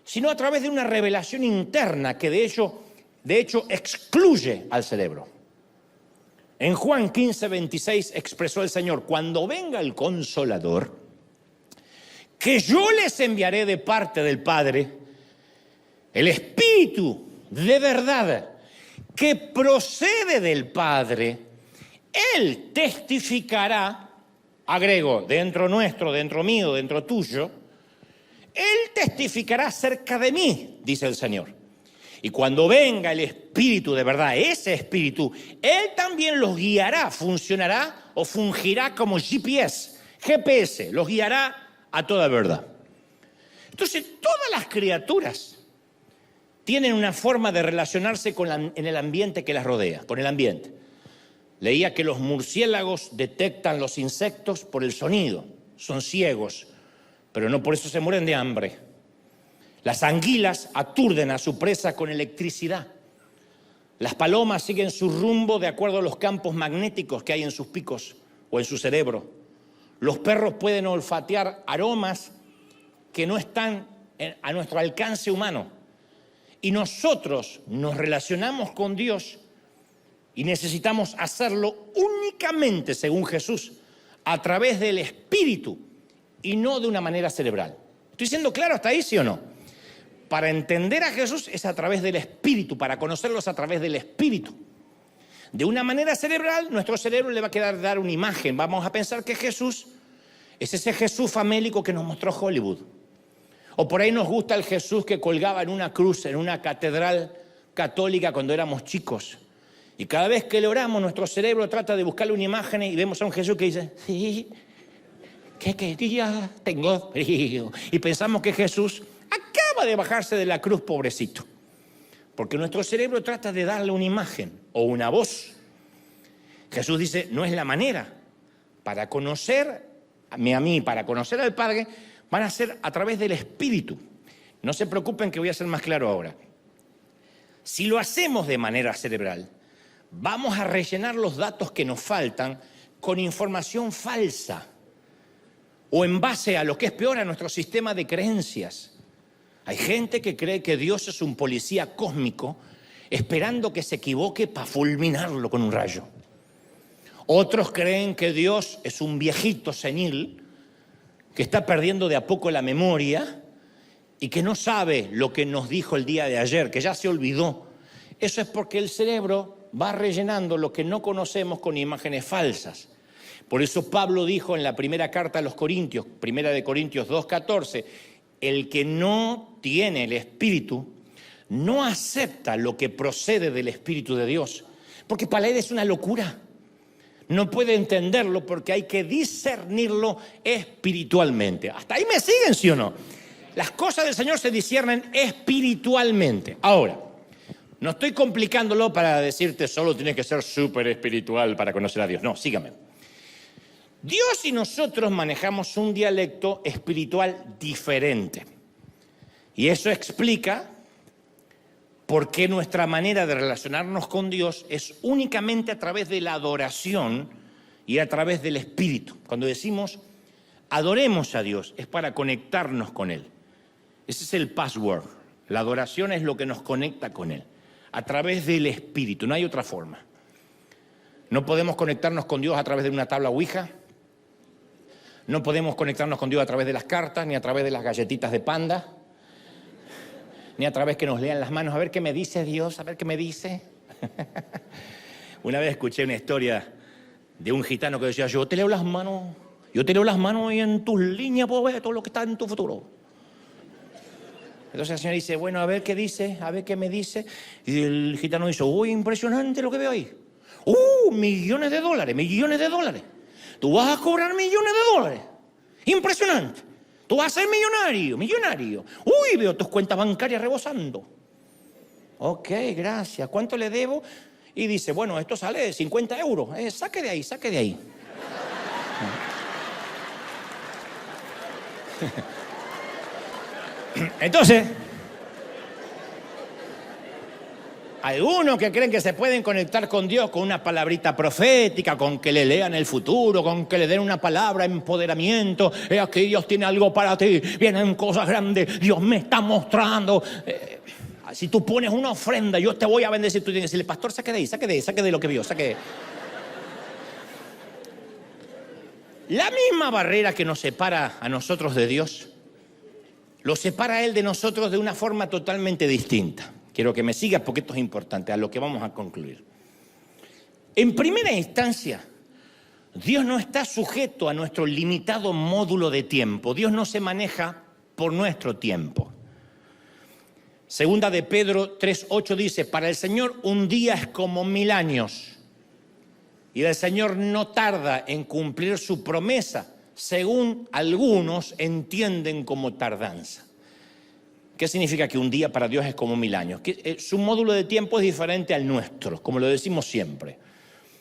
[SPEAKER 1] sino a través de una revelación interna que de hecho excluye al cerebro. En Juan 15:26 expresó el Señor, cuando venga el Consolador, que yo les enviaré de parte del Padre, el Espíritu de verdad, que procede del Padre, Él testificará agrego, dentro nuestro, dentro mío, dentro tuyo, Él testificará acerca de mí, dice el Señor. Y cuando venga el Espíritu de verdad, ese Espíritu, Él también los guiará, funcionará o fungirá como GPS, los guiará a toda verdad. Entonces, todas las criaturas tienen una forma de relacionarse en el ambiente que las rodea, con el ambiente. Leía que los murciélagos detectan los insectos por el sonido, son ciegos, pero no por eso se mueren de hambre. Las anguilas aturden a su presa con electricidad. Las palomas siguen su rumbo de acuerdo a los campos magnéticos que hay en sus picos o en su cerebro. Los perros pueden olfatear aromas que no están a nuestro alcance humano. Y nosotros nos relacionamos con Dios y necesitamos hacerlo únicamente, según Jesús, a través del Espíritu y no de una manera cerebral. ¿Estoy siendo claro hasta ahí, sí o no? Para entender a Jesús es a través del Espíritu, para conocerlos a través del Espíritu. De una manera cerebral, nuestro cerebro le va a quedar dar una imagen. Vamos a pensar que Jesús es ese Jesús famélico que nos mostró Hollywood. O por ahí nos gusta el Jesús que colgaba en una cruz, en una catedral católica cuando éramos chicos. Y cada vez que le oramos, nuestro cerebro trata de buscarle una imagen y vemos a un Jesús que dice, sí, ¿qué día tengo frío? Y pensamos que Jesús acaba de bajarse de la cruz, pobrecito. Porque nuestro cerebro trata de darle una imagen o una voz. Jesús dice, no es la manera. Para conocerme a mí, para conocer al Padre, van a ser a través del Espíritu. No se preocupen que voy a ser más claro ahora. Si lo hacemos de manera cerebral, vamos a rellenar los datos que nos faltan con información falsa o en base a lo que es peor, a nuestro sistema de creencias. Hay gente que cree que Dios es un policía cósmico esperando que se equivoque para fulminarlo con un rayo. Otros creen que Dios es un viejito senil que está perdiendo de a poco la memoria y que no sabe lo que nos dijo el día de ayer, que ya se olvidó. Eso es porque el cerebro va rellenando lo que no conocemos con imágenes falsas. Por eso Pablo dijo en la primera carta a los Corintios, primera de Corintios 2:14, el que no tiene el Espíritu no acepta lo que procede del Espíritu de Dios, porque para él es una locura. No puede entenderlo porque hay que discernirlo espiritualmente. ¿Hasta ahí me siguen, sí o no? Las cosas del Señor se disciernen espiritualmente. Ahora, no estoy complicándolo para decirte solo tienes que ser súper espiritual para conocer a Dios. No, sígame. Dios y nosotros manejamos un dialecto espiritual diferente. Y eso explica por qué nuestra manera de relacionarnos con Dios es únicamente a través de la adoración y a través del Espíritu. Cuando decimos adoremos a Dios, es para conectarnos con Él. Ese es el password. La adoración es lo que nos conecta con Él, a través del Espíritu, no hay otra forma. No podemos conectarnos con Dios a través de una tabla Ouija, no podemos conectarnos con Dios a través de las cartas, ni a través de las galletitas de Panda, ni a través que nos lean las manos, a ver qué me dice Dios, a ver qué me dice. Una vez escuché una historia de un gitano que decía, yo te leo las manos y en tus líneas puedo ver todo lo que está en tu futuro. Entonces el Señor dice, bueno, a ver qué dice, a ver qué me dice. Y el gitano dice, uy, impresionante lo que veo ahí. Millones de dólares. Tú vas a cobrar millones de dólares. Impresionante. Tú vas a ser millonario. Uy, veo tus cuentas bancarias rebosando. Ok, gracias. ¿Cuánto le debo? Y dice, bueno, esto sale 50 euros. Saque de ahí. Entonces, algunos que creen que se pueden conectar con Dios con una palabrita profética, con que le lean el futuro, con que le den una palabra de empoderamiento, aquí Dios tiene algo para ti, vienen cosas grandes, Dios me está mostrando. Si tú pones una ofrenda, yo te voy a bendecir, tú tienes que decirle, pastor, saque de lo que vio, saque. La misma barrera que nos separa a nosotros de Dios, lo separa a Él de nosotros de una forma totalmente distinta. Quiero que me sigas porque esto es importante, a lo que vamos a concluir. En primera instancia, Dios no está sujeto a nuestro limitado módulo de tiempo. Dios no se maneja por nuestro tiempo. Segunda de Pedro 3:8 dice, para el Señor un día es como 1000 años. Y el Señor no tarda en cumplir su promesa, según algunos entienden como tardanza. ¿Qué significa que un día para Dios es como 1000 años? Que su módulo de tiempo es diferente al nuestro, como lo decimos siempre.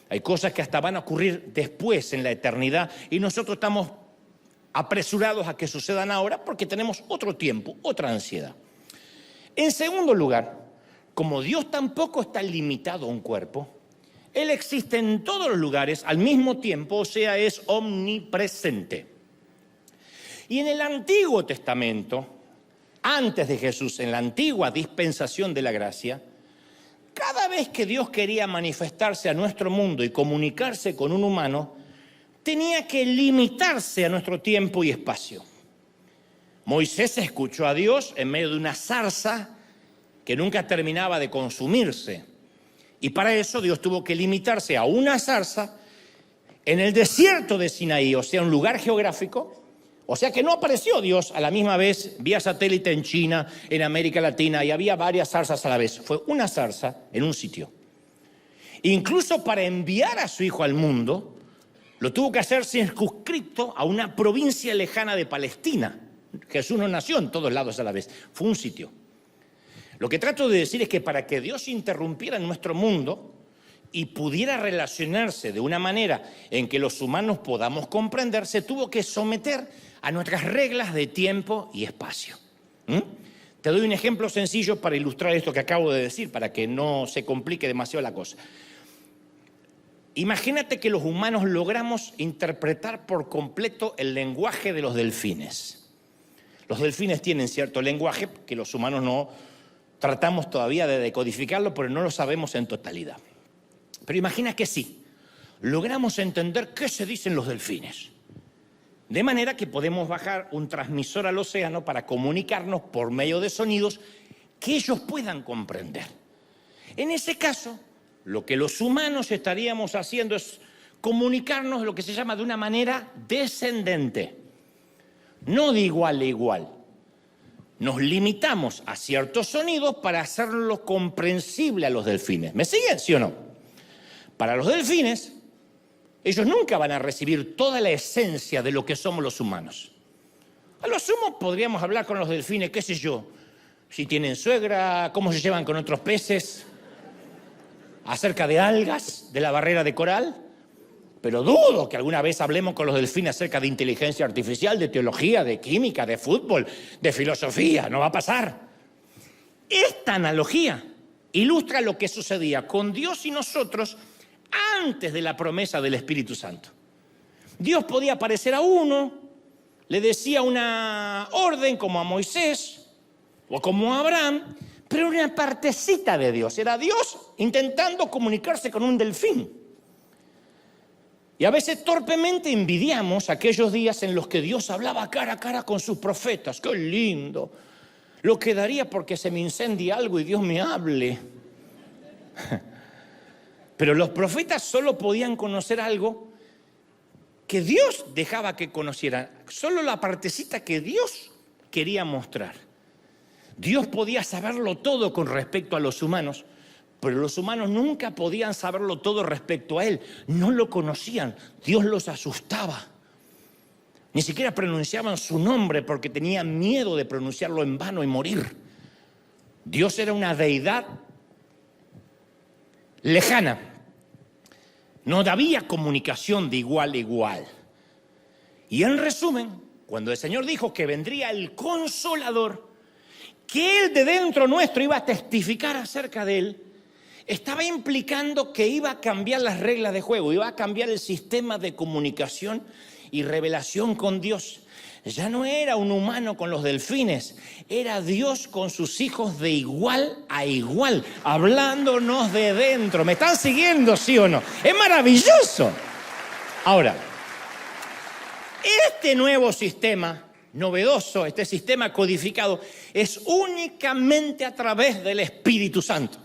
[SPEAKER 1] Hay cosas que hasta van a ocurrir después en la eternidad y nosotros estamos apresurados a que sucedan ahora porque tenemos otro tiempo, otra ansiedad. En segundo lugar, como Dios tampoco está limitado a un cuerpo, Él existe en todos los lugares al mismo tiempo, o sea, es omnipresente. Y en el Antiguo Testamento, antes de Jesús, en la antigua dispensación de la gracia, cada vez que Dios quería manifestarse a nuestro mundo y comunicarse con un humano, tenía que limitarse a nuestro tiempo y espacio. Moisés escuchó a Dios en medio de una zarza que nunca terminaba de consumirse. Y para eso Dios tuvo que limitarse a una zarza en el desierto de Sinaí, o sea, un lugar geográfico. O sea que no apareció Dios a la misma vez vía satélite en China, en América Latina, y había varias zarzas a la vez. Fue una zarza en un sitio. Incluso para enviar a su hijo al mundo, lo tuvo que hacer circunscrito a una provincia lejana de Palestina. Jesús no nació en todos lados a la vez, fue un sitio. Lo que trato de decir es que para que Dios interrumpiera en nuestro mundo y pudiera relacionarse de una manera en que los humanos podamos comprender, se tuvo que someter a nuestras reglas de tiempo y espacio. Te doy un ejemplo sencillo para ilustrar esto que acabo de decir, para que no se complique demasiado la cosa. Imagínate que los humanos logramos interpretar por completo el lenguaje de los delfines. Los delfines tienen cierto lenguaje que los humanos no tratamos todavía de decodificarlo, pero no lo sabemos en totalidad. Pero imagina que sí, logramos entender qué se dicen los delfines. De manera que podemos bajar un transmisor al océano para comunicarnos por medio de sonidos que ellos puedan comprender. En ese caso, lo que los humanos estaríamos haciendo es comunicarnos lo que se llama de una manera descendente, no de igual a igual. Nos limitamos a ciertos sonidos para hacerlo comprensible a los delfines. ¿Me siguen, sí o no? Para los delfines, ellos nunca van a recibir toda la esencia de lo que somos los humanos. A lo sumo podríamos hablar con los delfines, qué sé yo, si tienen suegra, cómo se llevan con otros peces, acerca de algas, de la barrera de coral. Pero dudo que alguna vez hablemos con los delfines acerca de inteligencia artificial, de teología, de química, de fútbol, de filosofía. No va a pasar. Esta analogía ilustra lo que sucedía con Dios y nosotros antes de la promesa del Espíritu Santo. Dios podía aparecer a uno, le decía una orden como a Moisés o como a Abraham, pero una partecita de Dios. Era Dios intentando comunicarse con un delfín. Y a veces torpemente envidiamos aquellos días en los que Dios hablaba cara a cara con sus profetas. ¡Qué lindo! Lo que daría porque se me incendie algo y Dios me hable. Pero los profetas solo podían conocer algo que Dios dejaba que conocieran. Solo la partecita que Dios quería mostrar. Dios podía saberlo todo con respecto a los humanos, pero los humanos nunca podían saberlo todo respecto a Él. No lo conocían. Dios los asustaba. Ni siquiera pronunciaban su nombre porque tenían miedo de pronunciarlo en vano y morir. Dios era una deidad lejana. No había comunicación de igual a igual. Y en resumen, cuando el Señor dijo que vendría el Consolador, que Él de dentro nuestro iba a testificar acerca de Él, estaba implicando que iba a cambiar las reglas de juego, iba a cambiar el sistema de comunicación y revelación con Dios. Ya no era un humano con los delfines, era Dios con sus hijos de igual a igual, hablándonos de dentro. ¿Me están siguiendo, sí o no? Es maravilloso. Ahora, este nuevo sistema novedoso, este sistema codificado, es únicamente a través del Espíritu Santo.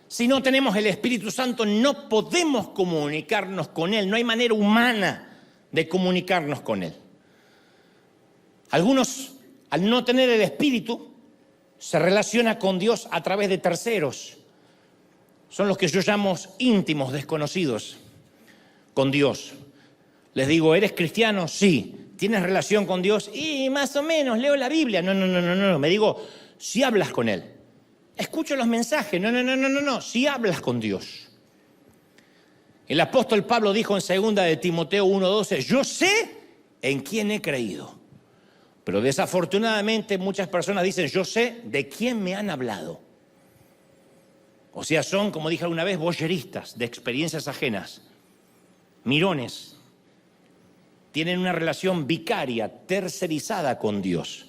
[SPEAKER 1] Si no tenemos el Espíritu Santo, no podemos comunicarnos con Él. No hay manera humana de comunicarnos con Él. Algunos, al no tener el Espíritu, se relacionan con Dios a través de terceros. Son los que yo llamo íntimos, desconocidos con Dios. Les digo, ¿eres cristiano? Sí. ¿Tienes relación con Dios? Y más o menos, leo la Biblia. No. Me digo, si hablas con Él. Escucho los mensajes. No. Si hablas con Dios. El apóstol Pablo dijo en 2 de Timoteo 1:12, yo sé en quién he creído. Pero desafortunadamente muchas personas dicen, yo sé de quién me han hablado. O sea, son, como dije alguna vez, voyeristas de experiencias ajenas. Mirones. Tienen una relación vicaria, tercerizada con Dios.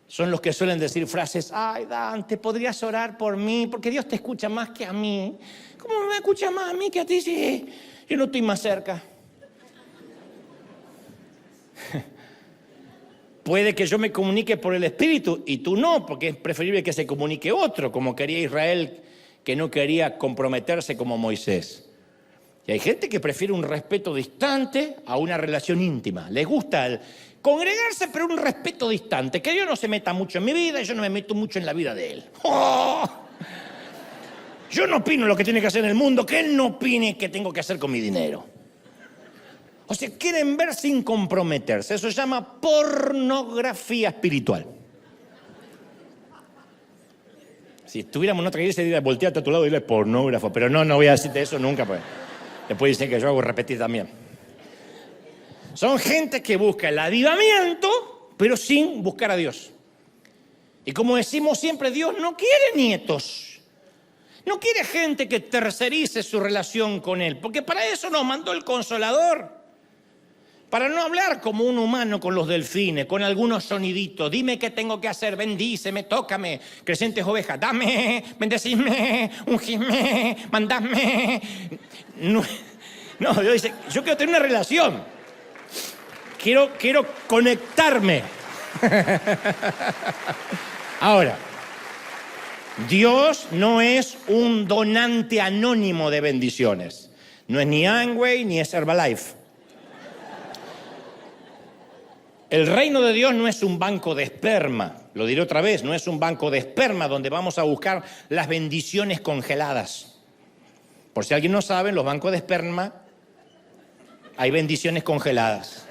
[SPEAKER 1] Son los que suelen decir frases, ay, Dante, ¿podrías orar por mí? Porque Dios te escucha más que a mí. ¿Cómo me escucha más a mí que a ti? Sí, yo no estoy más cerca. Puede que yo me comunique por el Espíritu y tú no, porque es preferible que se comunique otro, como quería Israel, que no quería comprometerse como Moisés. Y hay gente que prefiere un respeto distante a una relación íntima. Les gusta congregarse, pero un respeto distante. Que Dios no se meta mucho en mi vida y yo no me meto mucho en la vida de Él. ¡Oh! Yo no opino lo que tiene que hacer en el mundo, que Él no opine qué tengo que hacer con mi dinero. O sea, quieren ver sin comprometerse. Eso se llama pornografía espiritual. Si estuviéramos en otra iglesia, diría, volteate a tu lado y dile pornógrafo. Pero no voy a decirte eso nunca, pues. Después dicen que yo hago repetir también. Son gente que busca el avivamiento, pero sin buscar a Dios. Y como decimos siempre, Dios no quiere nietos. No quiere gente que tercerice su relación con Él. Porque para eso nos mandó el Consolador. Para no hablar como un humano con los delfines, con algunos soniditos. Dime qué tengo que hacer, bendíceme, tócame. Crecientes ovejas, dame, bendecime, ungime, mandame. No, Dios dice, yo quiero tener una relación. Quiero conectarme. Ahora, Dios no es un donante anónimo de bendiciones. No es ni Amway ni es Herbalife. El reino de Dios no es un banco de esperma, lo diré otra vez, no es un banco de esperma donde vamos a buscar las bendiciones congeladas. Por si alguien no sabe, en los bancos de esperma hay bendiciones congeladas.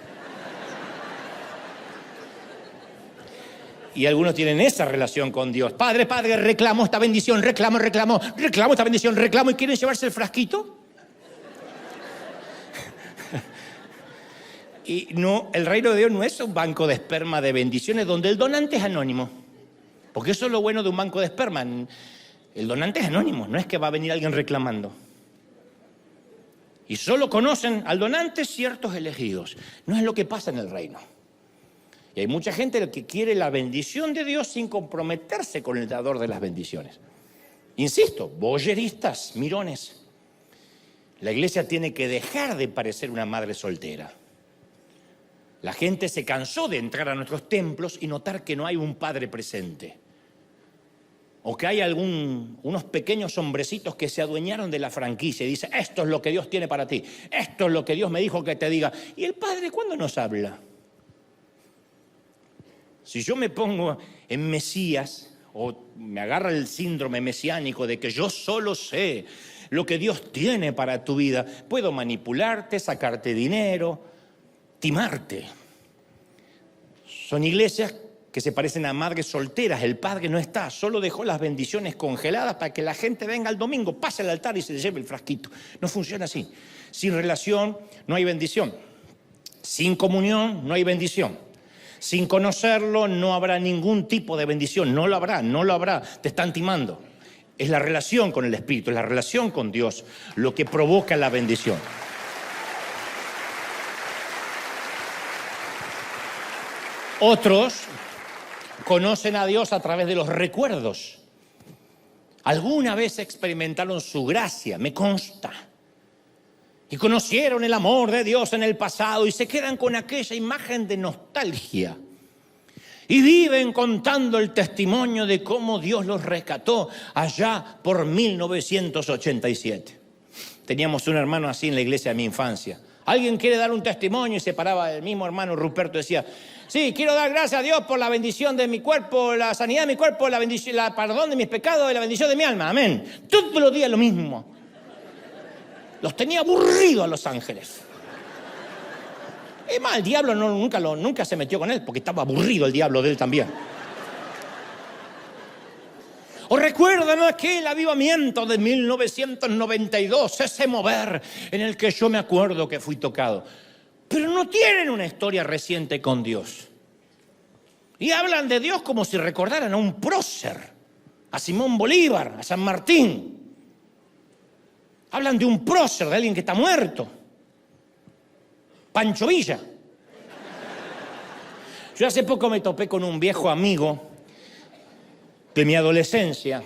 [SPEAKER 1] Y algunos tienen esa relación con Dios. Padre, reclamo esta bendición, reclamo esta bendición, y quieren llevarse el frasquito. Y no, el reino de Dios no es un banco de esperma de bendiciones donde el donante es anónimo. Porque eso es lo bueno de un banco de esperma. El donante es anónimo, no es que va a venir alguien reclamando. Y solo conocen al donante ciertos elegidos. No es lo que pasa en el reino. Y hay mucha gente que quiere la bendición de Dios sin comprometerse con el dador de las bendiciones. Insisto, voyeristas, mirones. La iglesia tiene que dejar de parecer una madre soltera. La gente se cansó de entrar a nuestros templos y notar que no hay un padre presente. O que hay unos pequeños hombrecitos que se adueñaron de la franquicia y dicen, esto es lo que Dios tiene para ti, esto es lo que Dios me dijo que te diga. ¿Y el Padre cuándo nos habla? Si yo me pongo en Mesías, o me agarra el síndrome mesiánico de que yo solo sé lo que Dios tiene para tu vida, puedo manipularte, sacarte dinero, timarte. Son iglesias que se parecen a madres solteras. El padre no está, solo dejó las bendiciones congeladas para que la gente venga el domingo, pase al altar y se lleve el frasquito. No funciona así. Sin relación no hay bendición. Sin comunión no hay bendición. Sin conocerlo no habrá ningún tipo de bendición. No lo habrá. Te están timando. Es la relación con el Espíritu, es la relación con Dios lo que provoca la bendición. Otros conocen a Dios a través de los recuerdos. Alguna vez experimentaron su gracia, me consta. Y conocieron el amor de Dios en el pasado y se quedan con aquella imagen de nostalgia. Y viven contando el testimonio de cómo Dios los rescató allá por 1987. Teníamos un hermano así en la iglesia de mi infancia. Alguien quiere dar un testimonio y se paraba el mismo hermano Ruperto, decía: sí, quiero dar gracias a Dios por la bendición de mi cuerpo, la sanidad de mi cuerpo, la bendición, el perdón de mis pecados y la bendición de mi alma. Amén. Todos los días lo mismo. Los tenía aburridos a los ángeles. Es más, el diablo nunca se metió con él porque estaba aburrido el diablo de él también. ¿O recuerdan aquel avivamiento de 1992, ese mover en el que yo me acuerdo que fui tocado? Pero no tienen una historia reciente con Dios. Y hablan de Dios como si recordaran a un prócer, a Simón Bolívar, a San Martín. Hablan de un prócer, de alguien que está muerto. Pancho Villa. Yo hace poco me topé con un viejo amigo de mi adolescencia.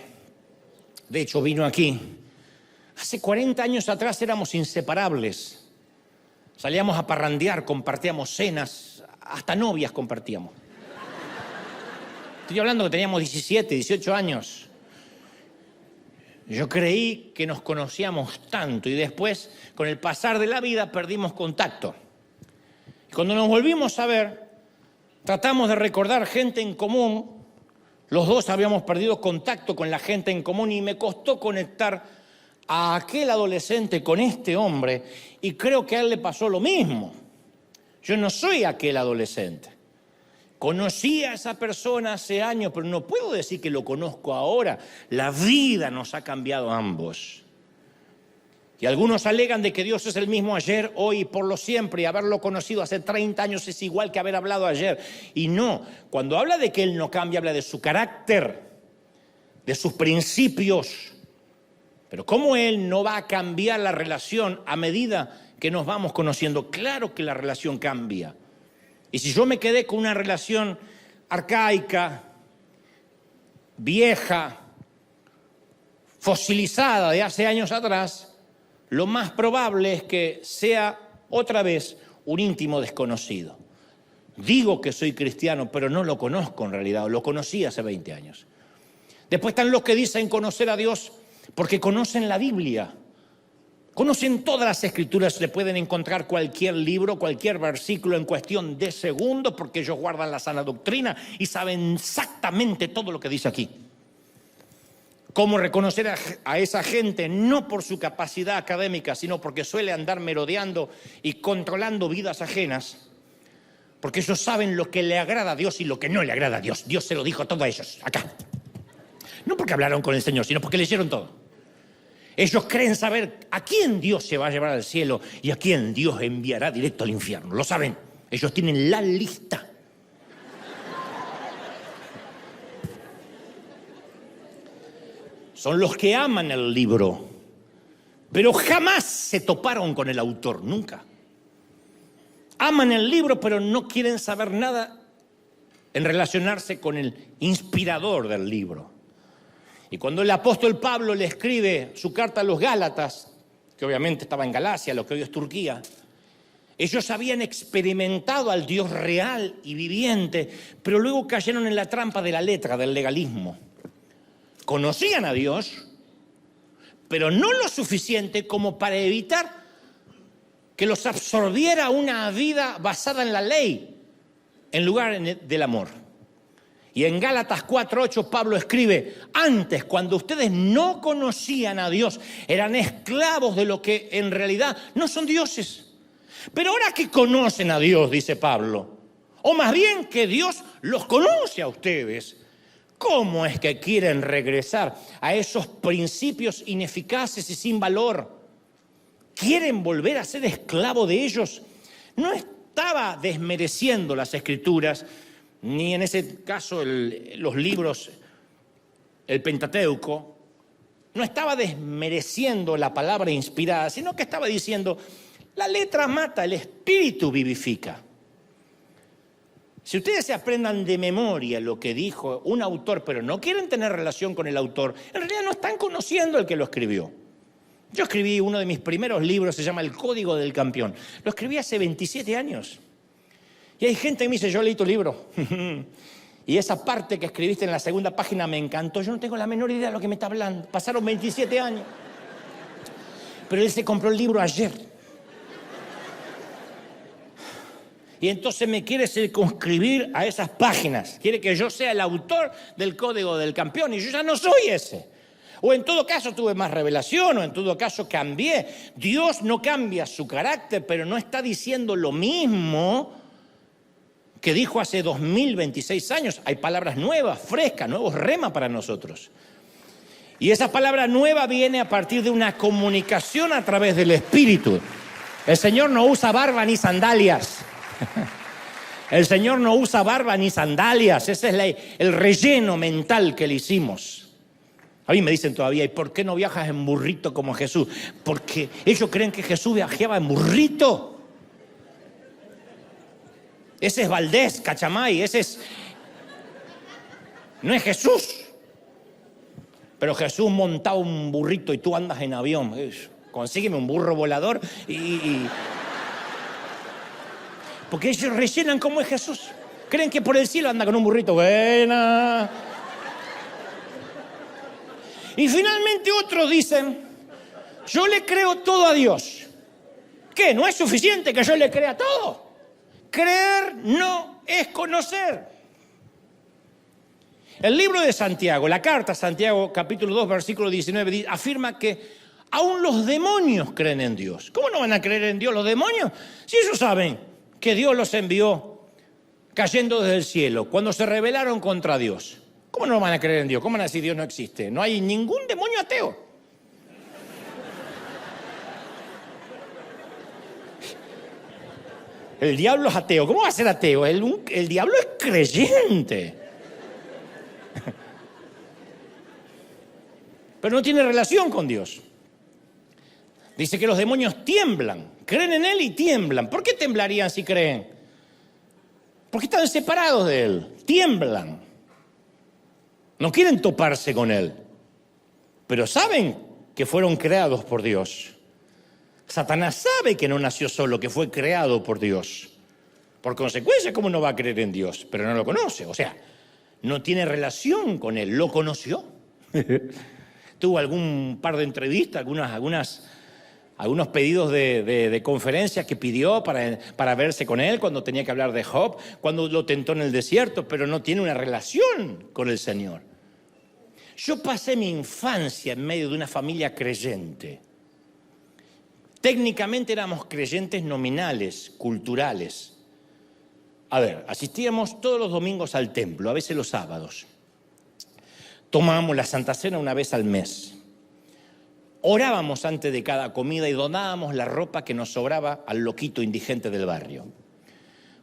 [SPEAKER 1] De hecho, vino aquí. Hace 40 años atrás éramos inseparables. Salíamos a parrandear, compartíamos cenas, hasta novias compartíamos. Estoy hablando que teníamos 17, 18 años. Yo creí que nos conocíamos tanto y después, con el pasar de la vida, perdimos contacto. Y cuando nos volvimos a ver, tratamos de recordar gente en común. Los dos habíamos perdido contacto con la gente en común y me costó conectar a aquel adolescente con este hombre y creo que a él le pasó lo mismo. Yo no soy aquel adolescente. Conocí a esa persona hace años, pero no puedo decir que lo conozco ahora. La vida nos ha cambiado a ambos. Y algunos alegan de que Dios es el mismo ayer, hoy y por lo siempre, y haberlo conocido hace 30 años es igual que haber hablado ayer. Y no, cuando habla de que Él no cambia, habla de su carácter, de sus principios. Pero ¿cómo Él no va a cambiar la relación a medida que nos vamos conociendo? Claro que la relación cambia. Y si yo me quedé con una relación arcaica, vieja, fosilizada de hace años atrás, lo más probable es que sea otra vez un íntimo desconocido. Digo que soy cristiano, pero no lo conozco en realidad, lo conocí hace 20 años. Después están los que dicen conocer a Dios porque conocen la Biblia. Conocen todas las escrituras, le pueden encontrar cualquier libro, cualquier versículo en cuestión de segundos porque ellos guardan la sana doctrina y saben exactamente todo lo que dice aquí. Cómo reconocer a esa gente no por su capacidad académica, sino porque suele andar merodeando y controlando vidas ajenas, porque ellos saben lo que le agrada a Dios y lo que no le agrada a Dios. Dios se lo dijo a todos ellos, acá. No porque hablaron con el Señor, sino porque leyeron todo. Ellos creen saber a quién Dios se va a llevar al cielo y a quién Dios enviará directo al infierno. Lo saben. Ellos tienen la lista. Son los que aman el libro, pero jamás se toparon con el autor, nunca. Aman el libro, pero no quieren saber nada en relacionarse con el inspirador del libro. Y cuando el apóstol Pablo le escribe su carta a los Gálatas, que obviamente estaba en Galacia, lo que hoy es Turquía, ellos habían experimentado al Dios real y viviente, pero luego cayeron en la trampa de la letra, del legalismo. Conocían a Dios, pero no lo suficiente como para evitar que los absorbiera una vida basada en la ley, en lugar del amor. Y en Gálatas 4:8 Pablo escribe: antes, cuando ustedes no conocían a Dios, eran esclavos de lo que en realidad no son dioses. Pero ahora que conocen a Dios, dice Pablo, o más bien que Dios los conoce a ustedes, ¿cómo es que quieren regresar a esos principios ineficaces y sin valor? ¿Quieren volver a ser esclavo de ellos? No estaba desmereciendo las Escrituras, ni en ese caso los libros, el Pentateuco. No estaba desmereciendo la palabra inspirada, sino que estaba diciendo: la letra mata, el espíritu vivifica. Si ustedes se aprendan de memoria lo que dijo un autor, pero no quieren tener relación con el autor, en realidad no están conociendo al que lo escribió. Yo escribí uno de mis primeros libros, se llama El Código del Campeón. Lo escribí hace 27 años. Y hay gente que me dice: yo leí tu libro. Y esa parte que escribiste en la segunda página me encantó. Yo no tengo la menor idea de lo que me está hablando. Pasaron 27 años. Pero él se compró el libro ayer. Y entonces me quiere circunscribir a esas páginas. Quiere que yo sea el autor del Código del Campeón y yo ya no soy ese. O en todo caso tuve más revelación, o en todo caso cambié. Dios no cambia su carácter, pero no está diciendo lo mismo que dijo hace 2026 años. Hay palabras nuevas, frescas, nuevos rema para nosotros. Y esa palabra nueva viene a partir de una comunicación a través del Espíritu. El Señor no usa barba ni sandalias. El Señor no usa barba ni sandalias. Ese es el relleno mental que le hicimos. A mí me dicen todavía, ¿y por qué no viajas en burrito como Jesús? Porque ellos creen que Jesús viajaba en burrito. Ese es Valdés, Cachamay, no es Jesús. Pero Jesús montaba un burrito y tú andas en avión. Consígueme un burro volador Porque ellos rellenan como es Jesús. Creen que por el cielo anda con un burrito. Buena. Y finalmente otros dicen, yo le creo todo a Dios. ¿Qué? ¿No es suficiente que yo le crea todo? Creer no es conocer. El libro de Santiago, la carta a Santiago, capítulo 2, versículo 19, afirma que aún los demonios creen en Dios. ¿Cómo no van a creer en Dios los demonios? Si ellos saben que Dios los envió cayendo desde el cielo, cuando se rebelaron contra Dios. ¿Cómo no van a creer en Dios? ¿Cómo van a decir Dios no existe? No hay ningún demonio ateo. El diablo es ateo. ¿Cómo va a ser ateo? El diablo es creyente. Pero no tiene relación con Dios. Dice que los demonios tiemblan. Creen en Él y tiemblan. ¿Por qué temblarían si creen? Porque están separados de Él. Tiemblan. No quieren toparse con Él. Pero saben que fueron creados por Dios. Satanás sabe que no nació solo, que fue creado por Dios. Por consecuencia, ¿cómo no va a creer en Dios? Pero no lo conoce, o sea, no tiene relación con Él, lo conoció. Tuvo algún par de entrevistas, algunos pedidos de conferencias que pidió para verse con Él cuando tenía que hablar de Job, cuando lo tentó en el desierto, pero no tiene una relación con el Señor. Yo pasé mi infancia en medio de una familia creyente. Técnicamente éramos creyentes nominales, culturales. A ver, asistíamos todos los domingos al templo, a veces los sábados. Tomábamos la Santa Cena una vez al mes. Orábamos antes de cada comida y donábamos la ropa que nos sobraba al loquito indigente del barrio.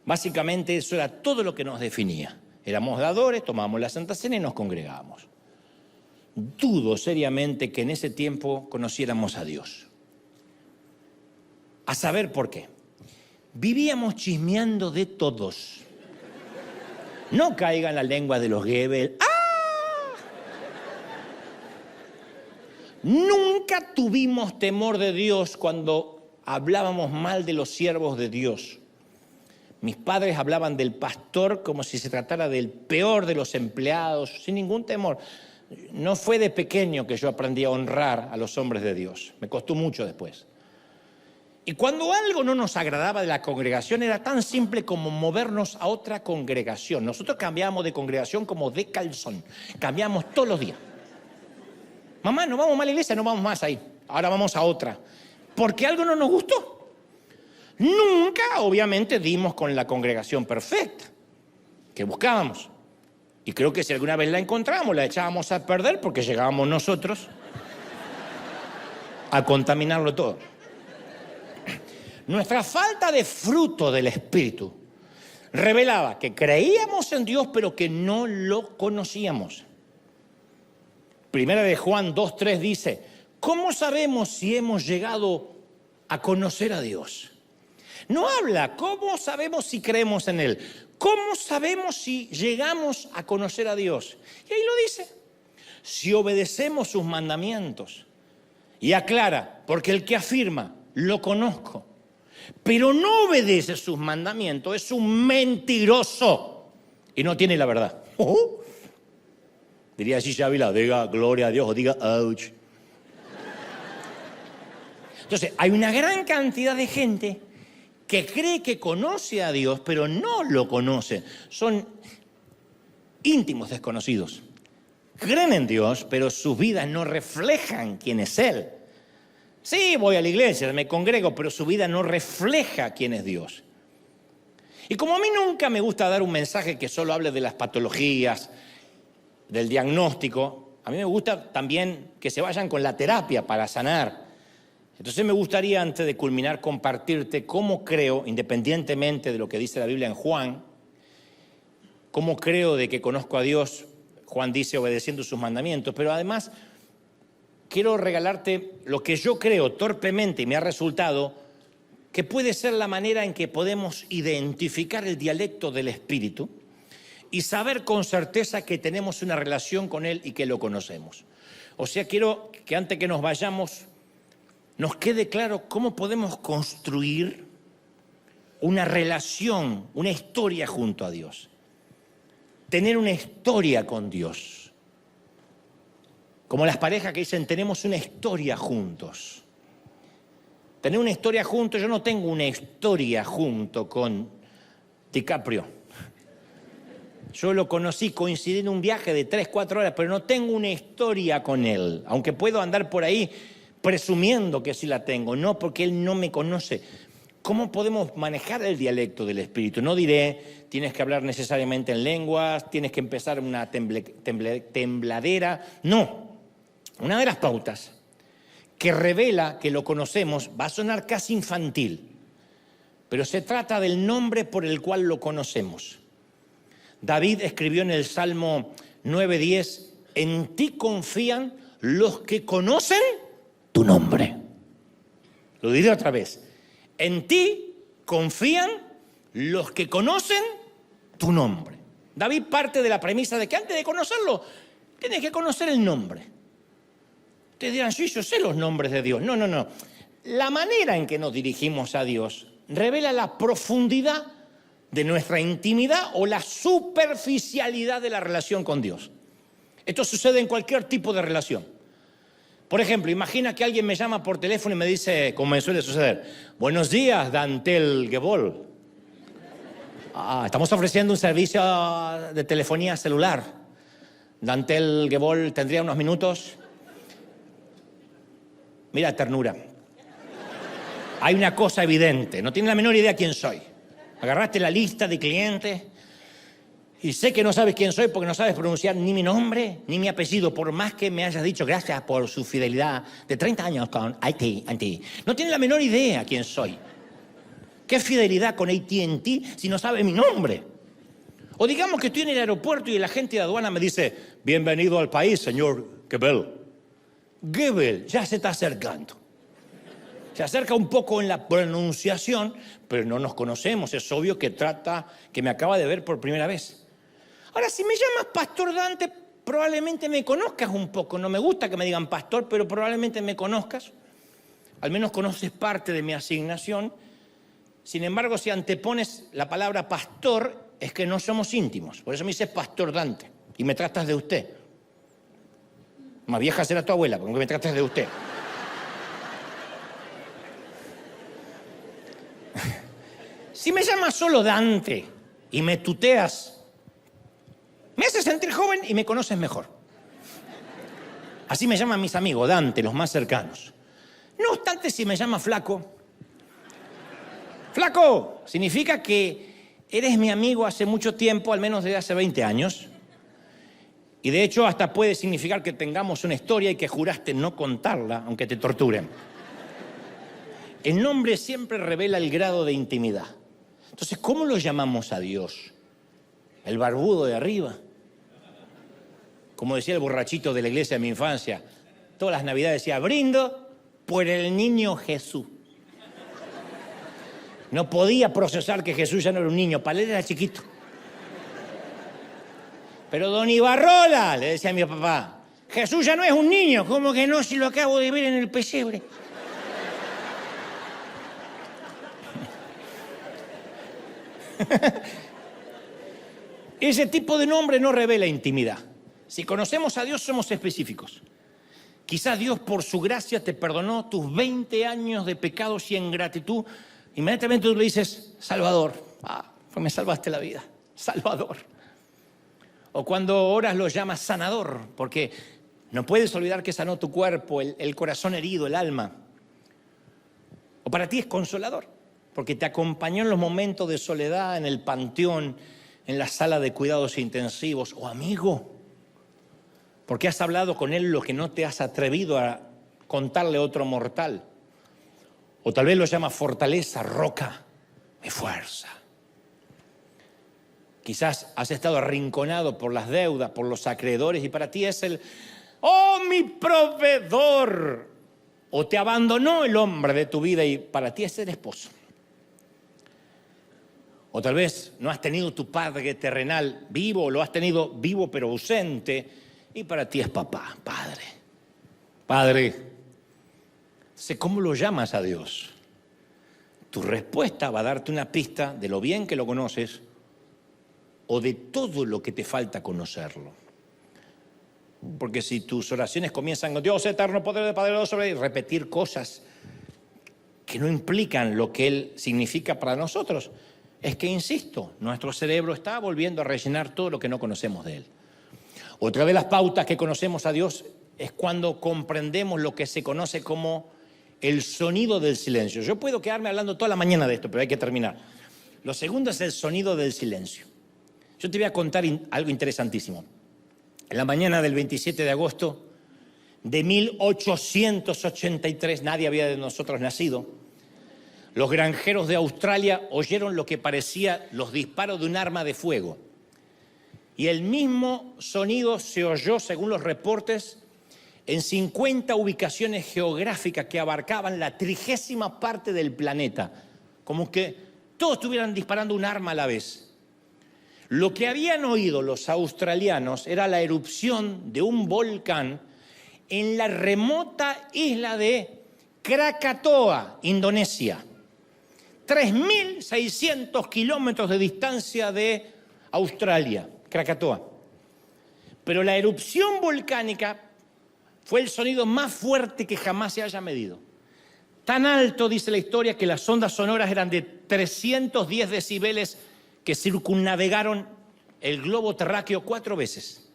[SPEAKER 1] Básicamente eso era todo lo que nos definía. Éramos dadores, tomábamos la Santa Cena y nos congregábamos. Dudo seriamente que en ese tiempo conociéramos a Dios. A saber por qué. Vivíamos chismeando de todos. No caiga en la lengua de los Goebbels. ¡Ah! Nunca tuvimos temor de Dios cuando hablábamos mal de los siervos de Dios. Mis padres hablaban del pastor como si se tratara del peor de los empleados, sin ningún temor. No fue de pequeño que yo aprendí a honrar a los hombres de Dios. Me costó mucho después. Y cuando algo no nos agradaba de la congregación, era tan simple como movernos a otra congregación. Nosotros cambiábamos de congregación como de calzón. Cambiábamos todos los días. Mamá, no vamos más a la iglesia, no vamos más ahí. Ahora vamos a otra. Porque algo no nos gustó. Nunca, obviamente, dimos con la congregación perfecta que buscábamos. Y creo que si alguna vez la encontrábamos, la echábamos a perder porque llegábamos nosotros a contaminarlo todo. Nuestra falta de fruto del Espíritu revelaba que creíamos en Dios, pero que no lo conocíamos. Primera de Juan 2:3 dice, ¿cómo sabemos si hemos llegado a conocer a Dios? No habla, ¿cómo sabemos si creemos en Él? ¿Cómo sabemos si llegamos a conocer a Dios? Y ahí lo dice, si obedecemos sus mandamientos. Y aclara, porque el que afirma, lo conozco, pero no obedece sus mandamientos, es un mentiroso y no tiene la verdad. Oh. Diría así Ávila, diga gloria a Dios o diga ouch. Entonces, hay una gran cantidad de gente que cree que conoce a Dios, pero no lo conoce. Son íntimos desconocidos. Creen en Dios, pero sus vidas no reflejan quién es Él. Sí, voy a la iglesia, me congrego, pero su vida no refleja quién es Dios. Y como a mí nunca me gusta dar un mensaje que solo hable de las patologías, del diagnóstico, a mí me gusta también que se vayan con la terapia para sanar. Entonces me gustaría, antes de culminar, compartirte cómo creo, independientemente de lo que dice la Biblia en Juan, cómo creo de que conozco a Dios. Juan dice obedeciendo sus mandamientos, pero además quiero regalarte lo que yo creo torpemente y me ha resultado que puede ser la manera en que podemos identificar el dialecto del Espíritu y saber con certeza que tenemos una relación con Él y que lo conocemos. O sea, quiero que antes que nos vayamos nos quede claro cómo podemos construir una relación, una historia junto a Dios. Tener una historia con Dios. Como las parejas que dicen, tenemos una historia juntos. Tener una historia juntos, yo no tengo una historia junto con DiCaprio. Yo lo conocí, coincidí en un viaje de 3-4 horas, pero no tengo una historia con él. Aunque puedo andar por ahí presumiendo que sí la tengo, no, porque él no me conoce. ¿Cómo podemos manejar el dialecto del Espíritu? No diré, tienes que hablar necesariamente en lenguas, tienes que empezar una tembladera. No, una de las pautas que revela que lo conocemos va a sonar casi infantil, pero se trata del nombre por el cual lo conocemos. David escribió en el Salmo 9:10, en ti confían los que conocen tu nombre. Lo diré otra vez. En ti confían los que conocen tu nombre. David parte de la premisa de que antes de conocerlo, tienes que conocer el nombre. Ustedes dirán, sí, yo sé los nombres de Dios. No. La manera en que nos dirigimos a Dios revela la profundidad de nuestra intimidad o la superficialidad de la relación con Dios. Esto sucede en cualquier tipo de relación. Por ejemplo, imagina que alguien me llama por teléfono y me dice, como me suele suceder, buenos días, Dantel Gebol. Estamos ofreciendo un servicio de telefonía celular. Dantel Gebol, ¿tendría unos minutos? Mira, ternura. Hay una cosa evidente, no tienes la menor idea quién soy. Agarraste la lista de clientes y sé que no sabes quién soy porque no sabes pronunciar ni mi nombre ni mi apellido, por más que me hayas dicho gracias por su fidelidad de 30 años con AT&T. No tienes la menor idea quién soy. ¿Qué fidelidad con AT&T si no sabe mi nombre? O digamos que estoy en el aeropuerto y el agente de aduana me dice, bienvenido al país, señor Gebel. Gebel ya se está acercando. Se acerca un poco en la pronunciación, pero no nos conocemos. Es obvio que que me acaba de ver por primera vez. Ahora, si me llamas Pastor Dante, probablemente me conozcas un poco. No me gusta que me digan pastor, pero probablemente me conozcas. Al menos conoces parte de mi asignación. Sin embargo, si antepones la palabra pastor, es que no somos íntimos. Por eso me dices Pastor Dante y me tratas de usted. Más vieja será tu abuela, porque me tratas de usted. Si me llamas solo Dante y me tuteas, me haces sentir joven y me conoces mejor. Así me llaman mis amigos, Dante, los más cercanos. No obstante, si me llamas flaco, flaco significa que eres mi amigo hace mucho tiempo, al menos desde hace 20 años. Y de hecho hasta puede significar que tengamos una historia y que juraste no contarla, aunque te torturen. El nombre siempre revela el grado de intimidad. Entonces, ¿cómo lo llamamos a Dios? ¿El barbudo de arriba? Como decía el borrachito de la iglesia de mi infancia, todas las navidades decía, brindo por el niño Jesús. No podía procesar que Jesús ya no era un niño, para él era chiquito. Pero don Ibarrola, le decía a mi papá, Jesús ya no es un niño, ¿cómo que no? Si lo acabo de ver en el pesebre. Ese tipo de nombre no revela intimidad. Si conocemos a Dios, somos específicos. Quizás Dios, por su gracia, te perdonó tus 20 años de pecados y ingratitud. Inmediatamente tú le dices, Salvador. Pues me salvaste la vida. Salvador. O cuando oras lo llamas sanador, porque no puedes olvidar que sanó tu cuerpo, el corazón herido, el alma. O para ti es consolador, porque te acompañó en los momentos de soledad, en el panteón, en la sala de cuidados intensivos. O amigo, porque has hablado con él lo que no te has atrevido a contarle a otro mortal. O tal vez lo llamas fortaleza, roca, mi fuerza. Quizás has estado arrinconado por las deudas, por los acreedores, y para ti es ¡oh, mi proveedor! O te abandonó el hombre de tu vida y para ti es el esposo. O tal vez no has tenido tu padre terrenal vivo, o lo has tenido vivo pero ausente, y para ti es papá, padre. Padre. ¿Cómo lo llamas a Dios? Tu respuesta va a darte una pista de lo bien que lo conoces o de todo lo que te falta conocerlo. Porque si tus oraciones comienzan con Dios eterno, poder de Padre sobre y repetir cosas que no implican lo que Él significa para nosotros, es que, insisto, nuestro cerebro está volviendo a rellenar todo lo que no conocemos de Él. Otra de las pautas que conocemos a Dios es cuando comprendemos lo que se conoce como el sonido del silencio. Yo puedo quedarme hablando toda la mañana de esto, pero hay que terminar. Lo segundo es el sonido del silencio. Yo te voy a contar algo interesantísimo. En la mañana del 27 de agosto de 1883, nadie había de nosotros nacido, los granjeros de Australia oyeron lo que parecía los disparos de un arma de fuego. Y el mismo sonido se oyó, según los reportes, en 50 ubicaciones geográficas que abarcaban la 30ª parte del planeta. Como que todos estuvieran disparando un arma a la vez. Lo que habían oído los australianos era la erupción de un volcán en la remota isla de Krakatoa, Indonesia. 3.600 kilómetros de distancia de Australia, Krakatoa. Pero la erupción volcánica fue el sonido más fuerte que jamás se haya medido. Tan alto, dice la historia, que las ondas sonoras eran de 310 decibeles que circunnavegaron el globo terráqueo 4 veces.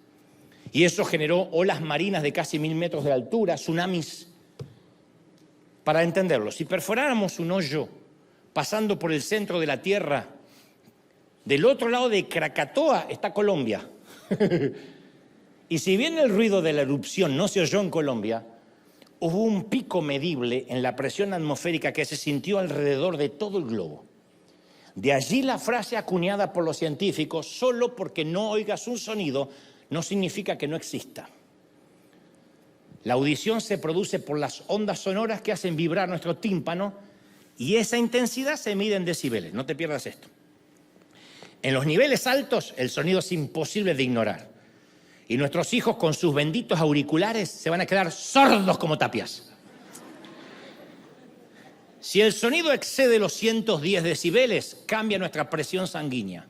[SPEAKER 1] Y eso generó olas marinas de casi 1000 metros de altura, tsunamis. Para entenderlo, si perforáramos un hoyo pasando por el centro de la Tierra, del otro lado de Krakatoa está Colombia. Y si bien el ruido de la erupción no se oyó en Colombia, hubo un pico medible en la presión atmosférica que se sintió alrededor de todo el globo. De allí la frase acuñada por los científicos, solo porque no oigas un sonido no significa que no exista. La audición se produce por las ondas sonoras que hacen vibrar nuestro tímpano y esa intensidad se mide en decibeles, no te pierdas esto. En los niveles altos el sonido es imposible de ignorar y nuestros hijos con sus benditos auriculares se van a quedar sordos como tapias. Si el sonido excede los 110 decibeles, cambia nuestra presión sanguínea.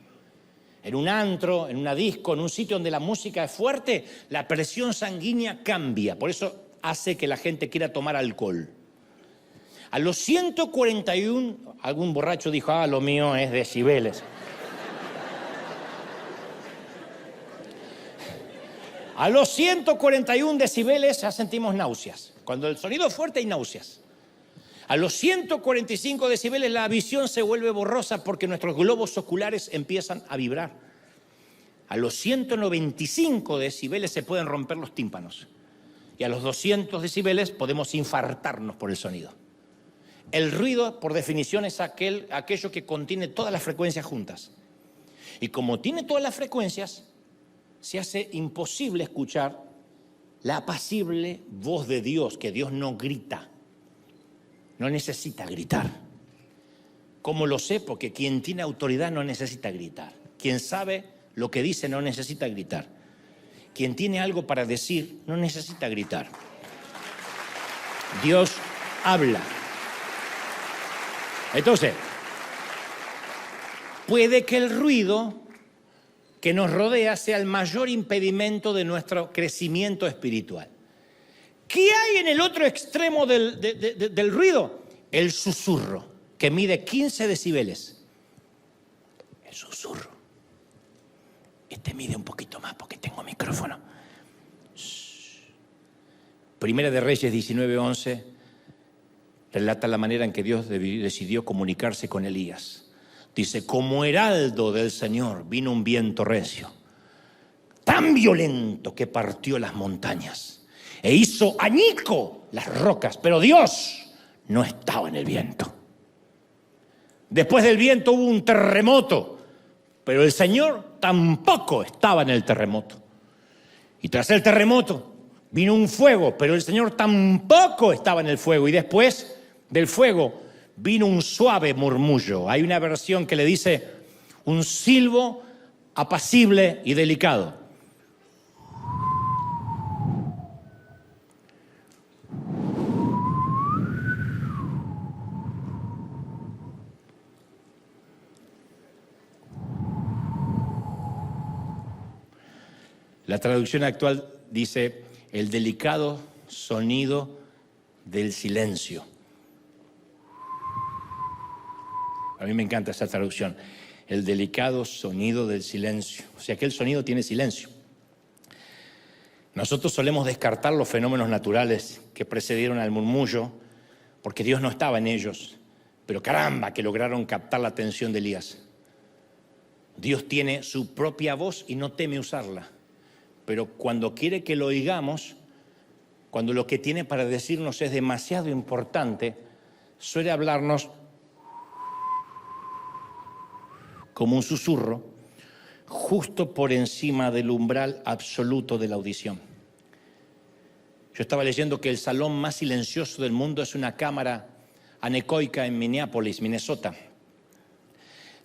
[SPEAKER 1] En un antro, en una disco, en un sitio donde la música es fuerte, la presión sanguínea cambia. Por eso hace que la gente quiera tomar alcohol. A los 141, algún borracho dijo, lo mío es decibeles. A los 141 decibeles ya sentimos náuseas. Cuando el sonido es fuerte hay náuseas. A los 145 decibeles la visión se vuelve borrosa porque nuestros globos oculares empiezan a vibrar. A los 195 decibeles se pueden romper los tímpanos. Y a los 200 decibeles podemos infartarnos por el sonido. El ruido, por definición, es aquello que contiene todas las frecuencias juntas. Y como tiene todas las frecuencias, se hace imposible escuchar la apacible voz de Dios, que Dios no grita. No necesita gritar. ¿Cómo lo sé? Porque quien tiene autoridad no necesita gritar. Quien sabe lo que dice no necesita gritar. Quien tiene algo para decir no necesita gritar. Dios habla. Entonces, puede que el ruido que nos rodea sea el mayor impedimento de nuestro crecimiento espiritual. ¿Qué hay en el otro extremo del ruido? El susurro, que mide 15 decibeles. El susurro. Este mide un poquito más porque tengo micrófono. Primera de Reyes 19:11 relata la manera en que Dios decidió comunicarse con Elías. Dice, como heraldo del Señor vino un viento recio, tan violento que partió las montañas e hizo añico las rocas, pero Dios no estaba en el viento. Después del viento hubo un terremoto, pero el Señor tampoco estaba en el terremoto. Y tras el terremoto vino un fuego, pero el Señor tampoco estaba en el fuego. Y después del fuego vino un suave murmullo. Hay una versión que le dice un silbo apacible y delicado. La traducción actual dice el delicado sonido del silencio. A mí me encanta esa traducción, el delicado sonido del silencio. O sea que el sonido tiene silencio. Nosotros solemos descartar los fenómenos naturales que precedieron al murmullo porque Dios no estaba en ellos, pero caramba que lograron captar la atención de Elías. Dios tiene su propia voz y no teme usarla, pero cuando quiere que lo oigamos, cuando lo que tiene para decirnos es demasiado importante, suele hablarnos como un susurro, justo por encima del umbral absoluto de la audición. Yo estaba leyendo que el salón más silencioso del mundo es una cámara anecoica en Minneapolis, Minnesota.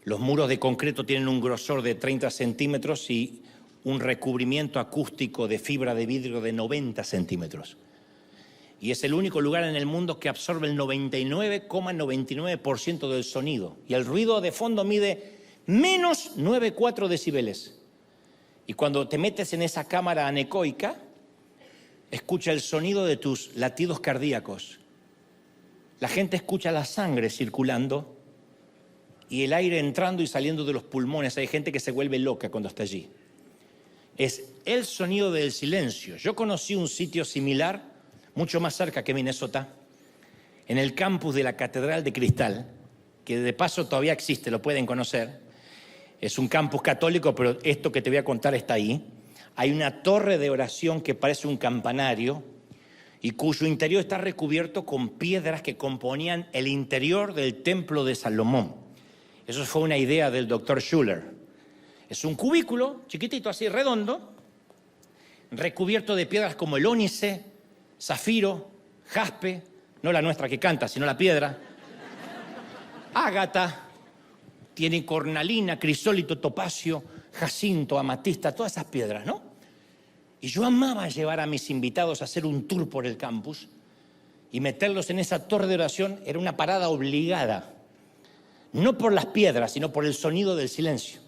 [SPEAKER 1] Los muros de concreto tienen un grosor de 30 centímetros y un recubrimiento acústico de fibra de vidrio de 90 centímetros. Y es el único lugar en el mundo que absorbe el 99,99% del sonido. Y el ruido de fondo mide menos 9,4 decibeles. Y cuando te metes en esa cámara anecoica, escucha el sonido de tus latidos cardíacos. La gente escucha la sangre circulando y el aire entrando y saliendo de los pulmones. Hay gente que se vuelve loca cuando está allí. Es el sonido del silencio. Yo conocí un sitio similar, mucho más cerca que Minnesota, en el campus de la Catedral de Cristal, que de paso todavía existe, lo pueden conocer. Es un campus católico, pero esto que te voy a contar está ahí. Hay una torre de oración que parece un campanario y cuyo interior está recubierto con piedras que componían el interior del templo de Salomón. Eso fue una idea del doctor Schuller. Es un cubículo chiquitito, así redondo, recubierto de piedras como el ónice, zafiro, jaspe, no la nuestra que canta, sino la piedra, ágata, tiene cornalina, crisólito, topacio, jacinto, amatista, todas esas piedras, ¿no? Y yo amaba llevar a mis invitados a hacer un tour por el campus y meterlos en esa torre de oración. Era una parada obligada, no por las piedras, sino por el sonido del silencio.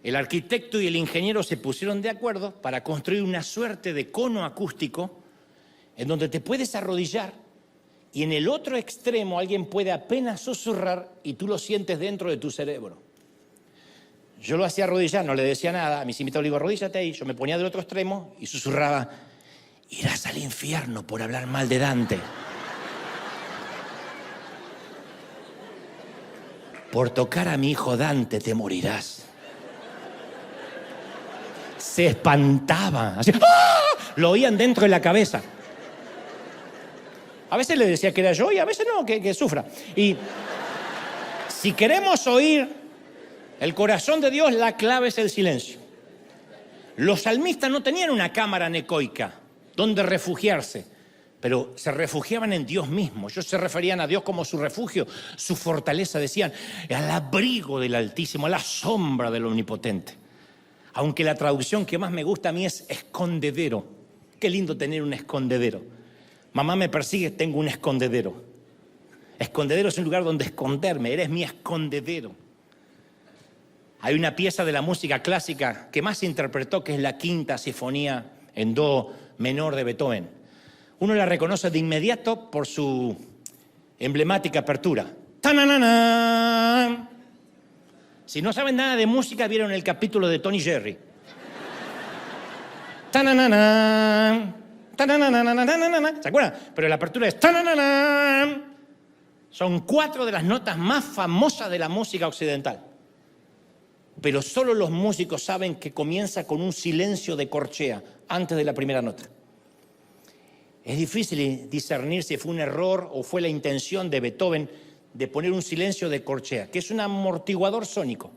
[SPEAKER 1] El arquitecto y el ingeniero se pusieron de acuerdo para construir una suerte de cono acústico en donde te puedes arrodillar y en el otro extremo alguien puede apenas susurrar y tú lo sientes dentro de tu cerebro. Yo lo hacía arrodillar, no le decía nada. A mis invitados le digo, arrodíllate ahí. Yo me ponía del otro extremo y susurraba, irás al infierno por hablar mal de Dante. Por tocar a mi hijo Dante te morirás. Se espantaban, así, ¡ah! Lo oían dentro de la cabeza. A veces le decía que era yo y a veces no, que sufra. Y si queremos oír el corazón de Dios, la clave es el silencio. Los salmistas no tenían una cámara anecoica donde refugiarse, pero se refugiaban en Dios mismo. Ellos se referían a Dios como su refugio, su fortaleza. Decían, al abrigo del Altísimo, a la sombra del Omnipotente. Aunque la traducción que más me gusta a mí es escondedero. Qué lindo tener un escondedero. Mamá me persigue, tengo un escondedero. Escondedero es un lugar donde esconderme, eres mi escondedero. Hay una pieza de la música clásica que más se interpretó, que es la Quinta Sinfonía en Do menor de Beethoven. Uno la reconoce de inmediato por su emblemática apertura. ¡Tananana! Si no saben nada de música, vieron el capítulo de Tony Jerry. ¡Tananana! ¡Tananana! ¿Se acuerdan? Pero la apertura es ¡tananana! Son 4 de las notas más famosas de la música occidental. Pero solo los músicos saben que comienza con un silencio de corchea antes de la primera nota. Es difícil discernir si fue un error o fue la intención de Beethoven de poner un silencio de corchea, que es un amortiguador sónico.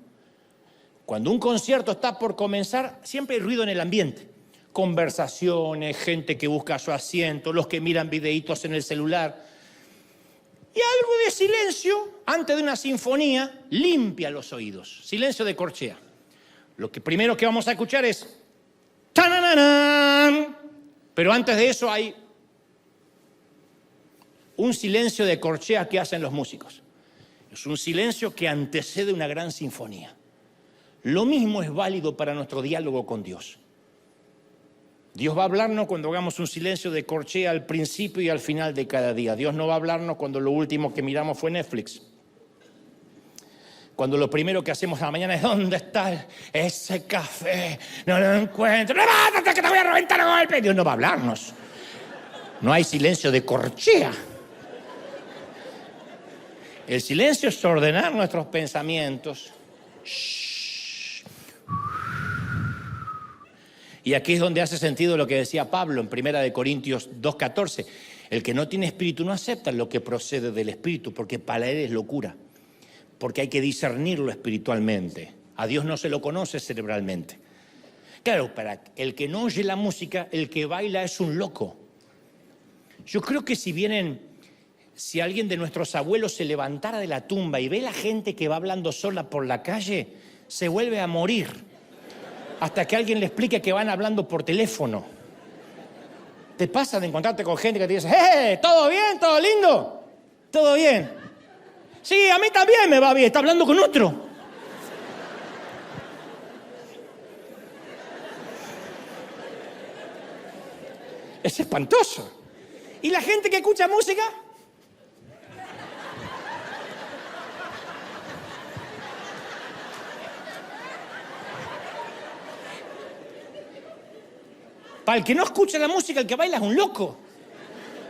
[SPEAKER 1] Cuando un concierto está por comenzar, siempre hay ruido en el ambiente. Conversaciones, gente que busca su asiento, los que miran videitos en el celular. Y algo de silencio antes de una sinfonía limpia los oídos. Silencio de corchea. Lo que primero que vamos a escuchar es ¡tananana! Pero antes de eso hay un silencio de corchea que hacen los músicos. Es un silencio que antecede una gran sinfonía. Lo mismo es válido para nuestro diálogo con Dios. Dios va a hablarnos cuando hagamos un silencio de corchea al principio y al final de cada día. Dios no va a hablarnos cuando lo último que miramos fue Netflix. Cuando lo primero que hacemos a la mañana es ¿dónde está ese café? No lo encuentro. ¡Levántate que te voy a reventar a golpe! Dios no va a hablarnos. No hay silencio de corchea. El silencio es ordenar nuestros pensamientos. Y aquí es donde hace sentido lo que decía Pablo en 1 Corintios 2:14. El que no tiene espíritu no acepta lo que procede del espíritu, porque para él es locura. Porque hay que discernirlo espiritualmente. A Dios no se lo conoce cerebralmente. Claro, para el que no oye la música, el que baila es un loco. Yo creo que si alguien de nuestros abuelos se levantara de la tumba y ve la gente que va hablando sola por la calle, se vuelve a morir. Hasta que alguien le explique que van hablando por teléfono. ¿Te pasa de encontrarte con gente que te dice, ¿todo bien? ¿Todo lindo? ¿Todo bien? Sí, a mí también me va bien. Está hablando con otro. Es espantoso. ¿Y la gente que escucha música? Para el que no escucha la música, el que baila es un loco.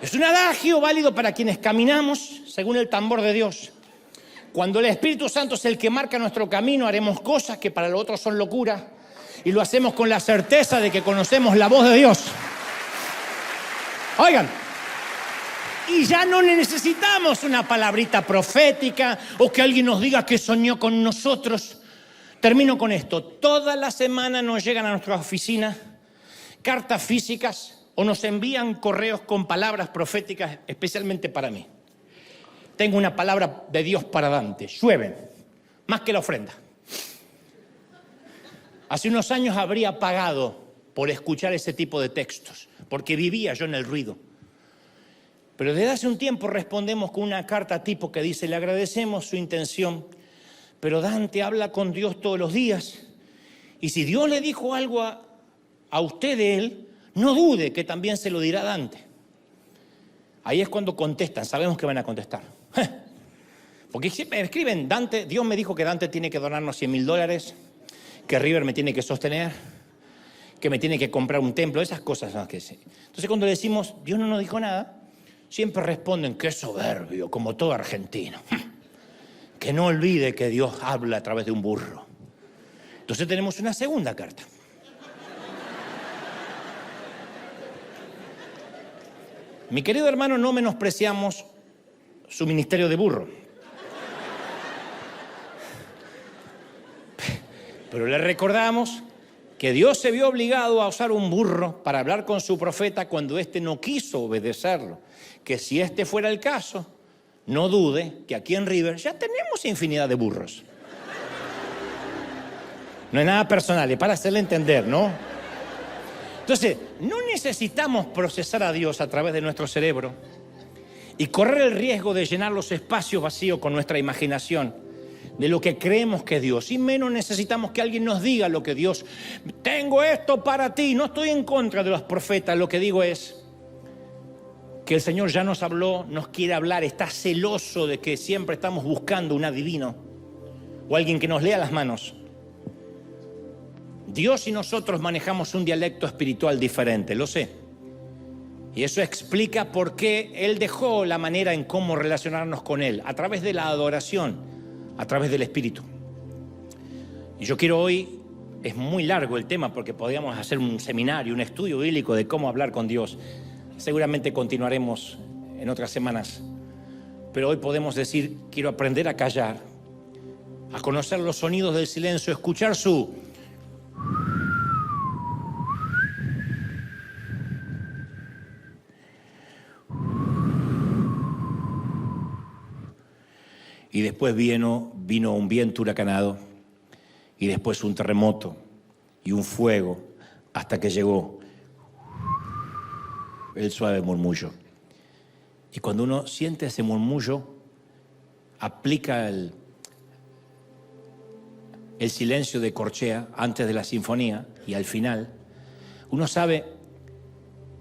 [SPEAKER 1] Es un adagio válido para quienes caminamos según el tambor de Dios. Cuando el Espíritu Santo es el que marca nuestro camino, haremos cosas que para los otros son locura. Y lo hacemos con la certeza de que conocemos la voz de Dios. Oigan, y ya no necesitamos una palabrita profética o que alguien nos diga que soñó con nosotros. Termino con esto. Toda la semana nos llegan a nuestra oficina cartas físicas o nos envían correos con palabras proféticas especialmente para mí. Tengo una palabra de Dios para Dante. Llueve, más que la ofrenda. Hace unos años habría pagado por escuchar ese tipo de textos, porque vivía yo en el ruido. Pero desde hace un tiempo respondemos con una carta tipo que dice, le agradecemos su intención, pero Dante habla con Dios todos los días. Y si Dios le dijo algo a usted de él, no dude que también se lo dirá Dante. Ahí es cuando contestan, sabemos que van a contestar. Porque siempre escriben, Dante, Dios me dijo que Dante tiene que donarnos $100,000, que River me tiene que sostener, que me tiene que comprar un templo, esas cosas. ¿No? Entonces cuando decimos, Dios no nos dijo nada, siempre responden, qué soberbio, como todo argentino. Que no olvide que Dios habla a través de un burro. Entonces tenemos una segunda carta. Mi querido hermano, no menospreciamos su ministerio de burro. Pero le recordamos que Dios se vio obligado a usar un burro para hablar con su profeta cuando éste no quiso obedecerlo. Que si este fuera el caso, no dude que aquí en River ya tenemos infinidad de burros. No es nada personal, es para hacerle entender, ¿no? Entonces, no necesitamos procesar a Dios a través de nuestro cerebro y correr el riesgo de llenar los espacios vacíos con nuestra imaginación. de lo que creemos que es Dios, y menos necesitamos que alguien nos diga lo que Dios, tengo esto para ti. No estoy en contra de los profetas, lo que digo es que el Señor ya nos habló, nos quiere hablar, está celoso de que siempre estamos buscando un adivino o alguien que nos lea las manos. Dios y nosotros manejamos un dialecto espiritual diferente, lo sé. Y eso explica por qué Él dejó la manera en cómo relacionarnos con Él, a través de la adoración, a través del Espíritu. Y yo quiero hoy, es muy largo el tema porque podríamos hacer un seminario, un estudio bíblico de cómo hablar con Dios. Seguramente continuaremos en otras semanas. Pero hoy podemos decir, quiero aprender a callar, a conocer los sonidos del silencio, escuchar su... Y después vino un viento huracanado, y después un terremoto y un fuego, hasta que llegó el suave murmullo. Y cuando uno siente ese murmullo, aplica el silencio de corchea antes de la sinfonía, y al final uno sabe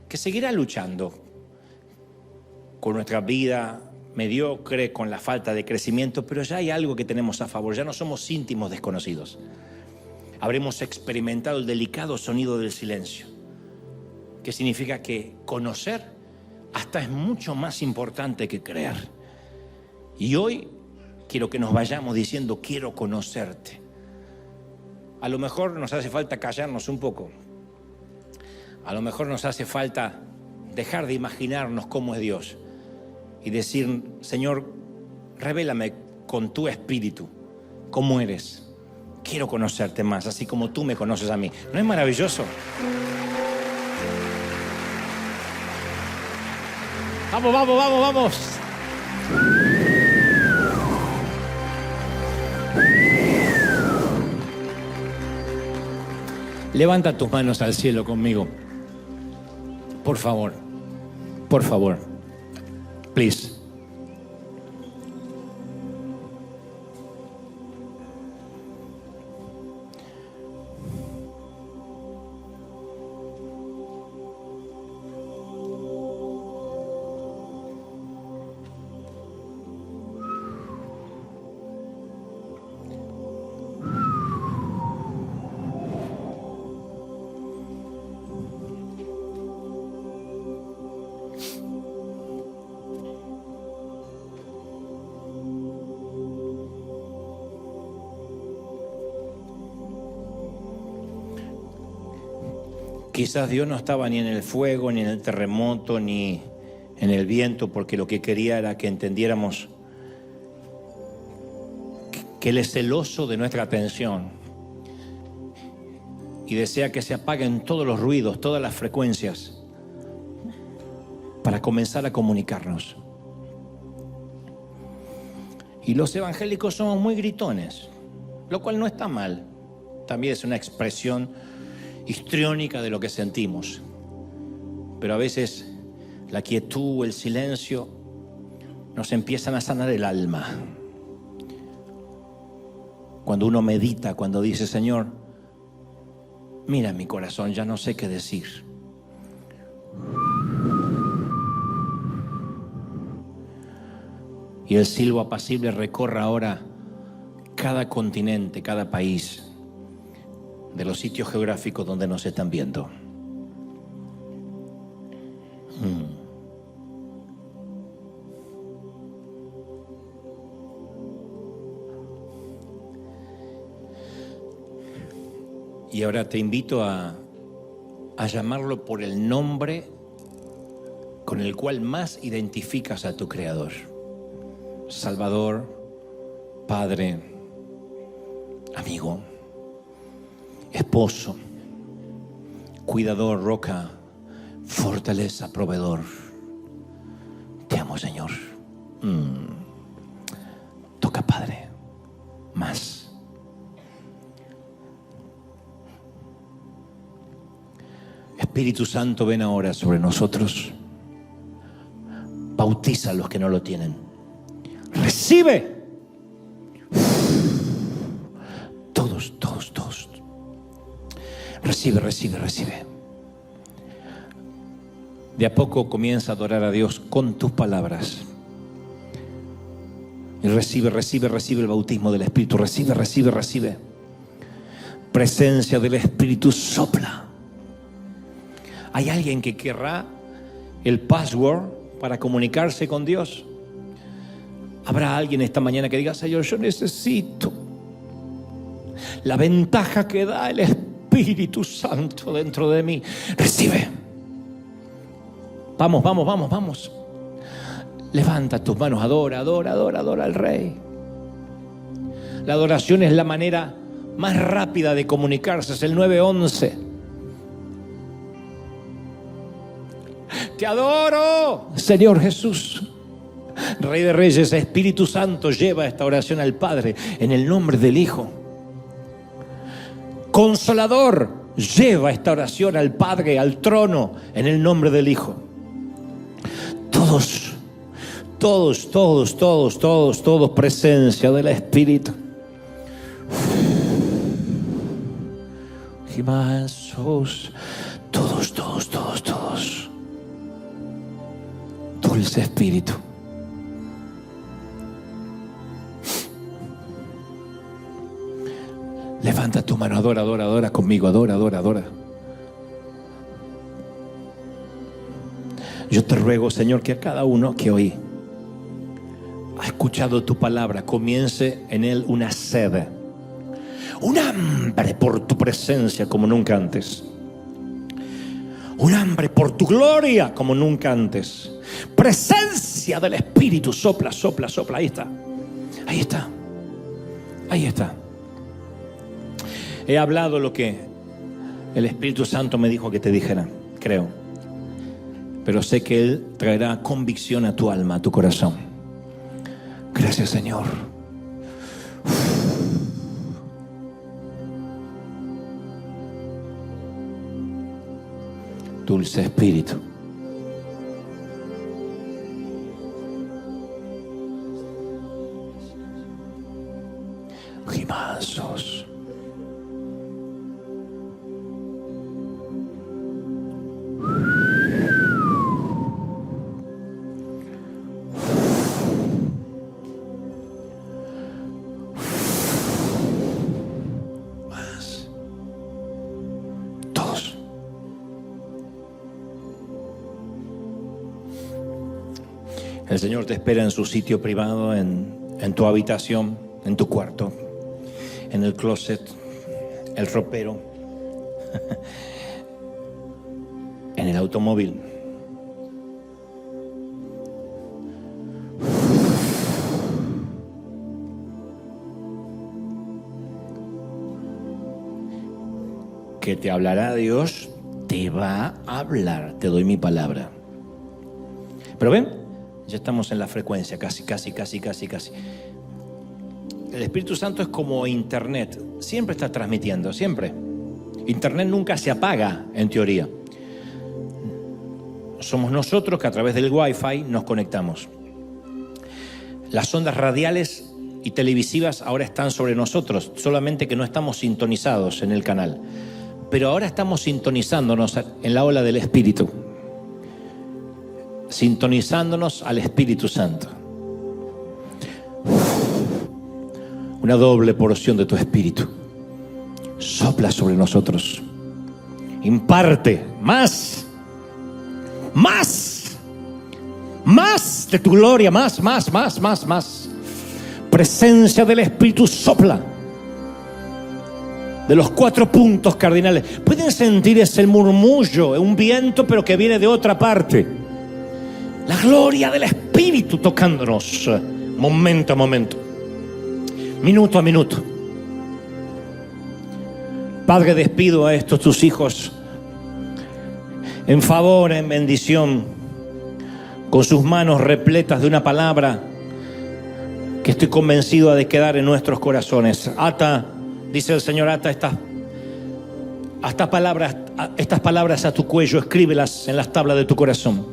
[SPEAKER 1] que seguirá luchando con nuestra vida mediocre, con la falta de crecimiento, pero ya hay algo que tenemos a favor, ya no somos íntimos desconocidos. Habremos experimentado el delicado sonido del silencio, que significa que conocer hasta es mucho más importante que creer. Y hoy quiero que nos vayamos diciendo, quiero conocerte. A lo mejor nos hace falta callarnos un poco. A lo mejor nos hace falta dejar de imaginarnos cómo es Dios y decir, Señor, revélame con tu espíritu cómo eres. Quiero conocerte más, así como tú me conoces a mí. ¿No es maravilloso? Vamos, vamos, vamos, vamos. Levanta tus manos al cielo conmigo. Por favor. Por favor. Please. Quizás Dios no estaba ni en el fuego, ni en el terremoto, ni en el viento, porque lo que quería era que entendiéramos que Él es celoso de nuestra atención y desea que se apaguen todos los ruidos, todas las frecuencias, para comenzar a comunicarnos. Y los evangélicos somos muy gritones, lo cual no está mal. También es una expresión histriónica de lo que sentimos. Pero a veces la quietud, el silencio nos empiezan a sanar el alma. Cuando uno medita, cuando dice, Señor, mira mi corazón, ya no sé qué decir. Y el silbo apacible recorre ahora cada continente, cada país, de los sitios geográficos donde nos están viendo. Y ahora te invito a llamarlo por el nombre con el cual más identificas a tu Creador. Salvador, Padre, amigo, esposo, cuidador, roca, fortaleza, proveedor. Te amo, Señor. Toca, Padre, más. Espíritu Santo, ven ahora sobre nosotros. Bautiza a los que no lo tienen. Recibe. Recibe, recibe, recibe. De a poco comienza a adorar a Dios con tus palabras. Y recibe, recibe, recibe el bautismo del Espíritu. Recibe, recibe, recibe. Presencia del Espíritu sopla. ¿Hay alguien que querrá el password para comunicarse con Dios? ¿Habrá alguien esta mañana que diga: Señor, yo necesito la ventaja que da el Espíritu Santo dentro de mí? Recibe. Vamos, vamos, vamos, vamos. Levanta tus manos, adora, adora, adora, adora al Rey. La adoración es la manera más rápida de comunicarse, es el 911. Te adoro, Señor Jesús. Rey de Reyes, Espíritu Santo, lleva esta oración al Padre en el nombre del Hijo. Consolador, lleva esta oración al Padre, al trono, en el nombre del Hijo. Todos, todos, todos, todos, todos, todos, presencia del Espíritu. Todos, todos, todos, todos. Dulce Espíritu. Levanta tu mano, adora, adora, adora conmigo, adora, adora, adora. Yo te ruego, Señor, que a cada uno que hoy ha escuchado tu palabra, comience en él una sed, un hambre por tu presencia como nunca antes, un hambre por tu gloria como nunca antes. Presencia del Espíritu, sopla, sopla, sopla. Ahí está, ahí está, ahí está. He hablado lo que el Espíritu Santo me dijo que te dijera, creo. Pero sé que Él traerá convicción a tu alma, a tu corazón. Gracias, Señor. Dulce Espíritu. Gimansos. Más. Todos. El Señor te espera en su sitio privado, en tu habitación, en tu cuarto, en el closet, el ropero, en el automóvil. Que te hablará Dios, te va a hablar, te doy mi palabra. Pero ven, ya estamos en la frecuencia, casi. El Espíritu Santo es como Internet, siempre está transmitiendo, siempre. Internet nunca se apaga, en teoría. Somos nosotros que a través del Wi-Fi nos conectamos. Las ondas radiales y televisivas ahora están sobre nosotros, solamente que no estamos sintonizados en el canal. Pero ahora estamos sintonizándonos en la ola del Espíritu, sintonizándonos al Espíritu Santo. Una doble porción de tu Espíritu sopla sobre nosotros. Imparte más de tu gloria, más. Presencia del Espíritu sopla. De los 4 puntos cardinales. Pueden sentir ese murmullo, un viento, pero que viene de otra parte. La gloria del Espíritu tocándonos, momento a momento, minuto a minuto. Padre, despido a estos tus hijos en favor, en bendición, con sus manos repletas de una palabra que estoy convencido de quedar en nuestros corazones. Ata, dice el Señor, ata estas palabras a tu cuello, escríbelas en las tablas de tu corazón,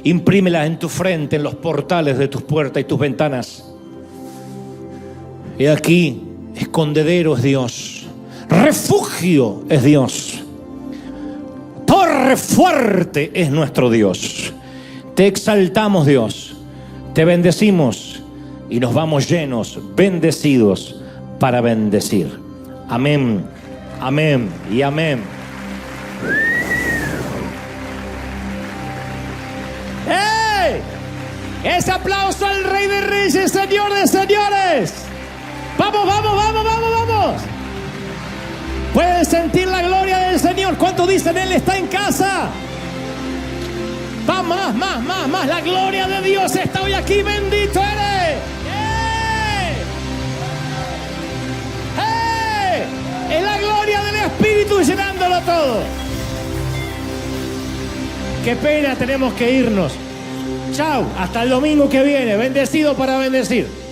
[SPEAKER 1] imprímelas en tu frente, en los portales de tus puertas y tus ventanas. He aquí, escondedero es Dios, refugio es Dios, Padre fuerte es nuestro Dios. Te exaltamos, Dios. Te bendecimos y nos vamos llenos, bendecidos para bendecir. Amén, amén y amén. ¡Hey! Ese aplauso al Rey de Reyes, Señor de Señores. Vamos, vamos, vamos, vamos, vamos. Pueden sentir la gloria del Señor. ¿Cuántos dicen Él está en casa? Va más, más, más, más. La gloria de Dios está hoy aquí. Bendito eres. ¡Hey! ¡Hey! Es la gloria del Espíritu llenándolo todo. Qué pena, tenemos que irnos. Chao, hasta el domingo que viene. Bendecido para bendecir.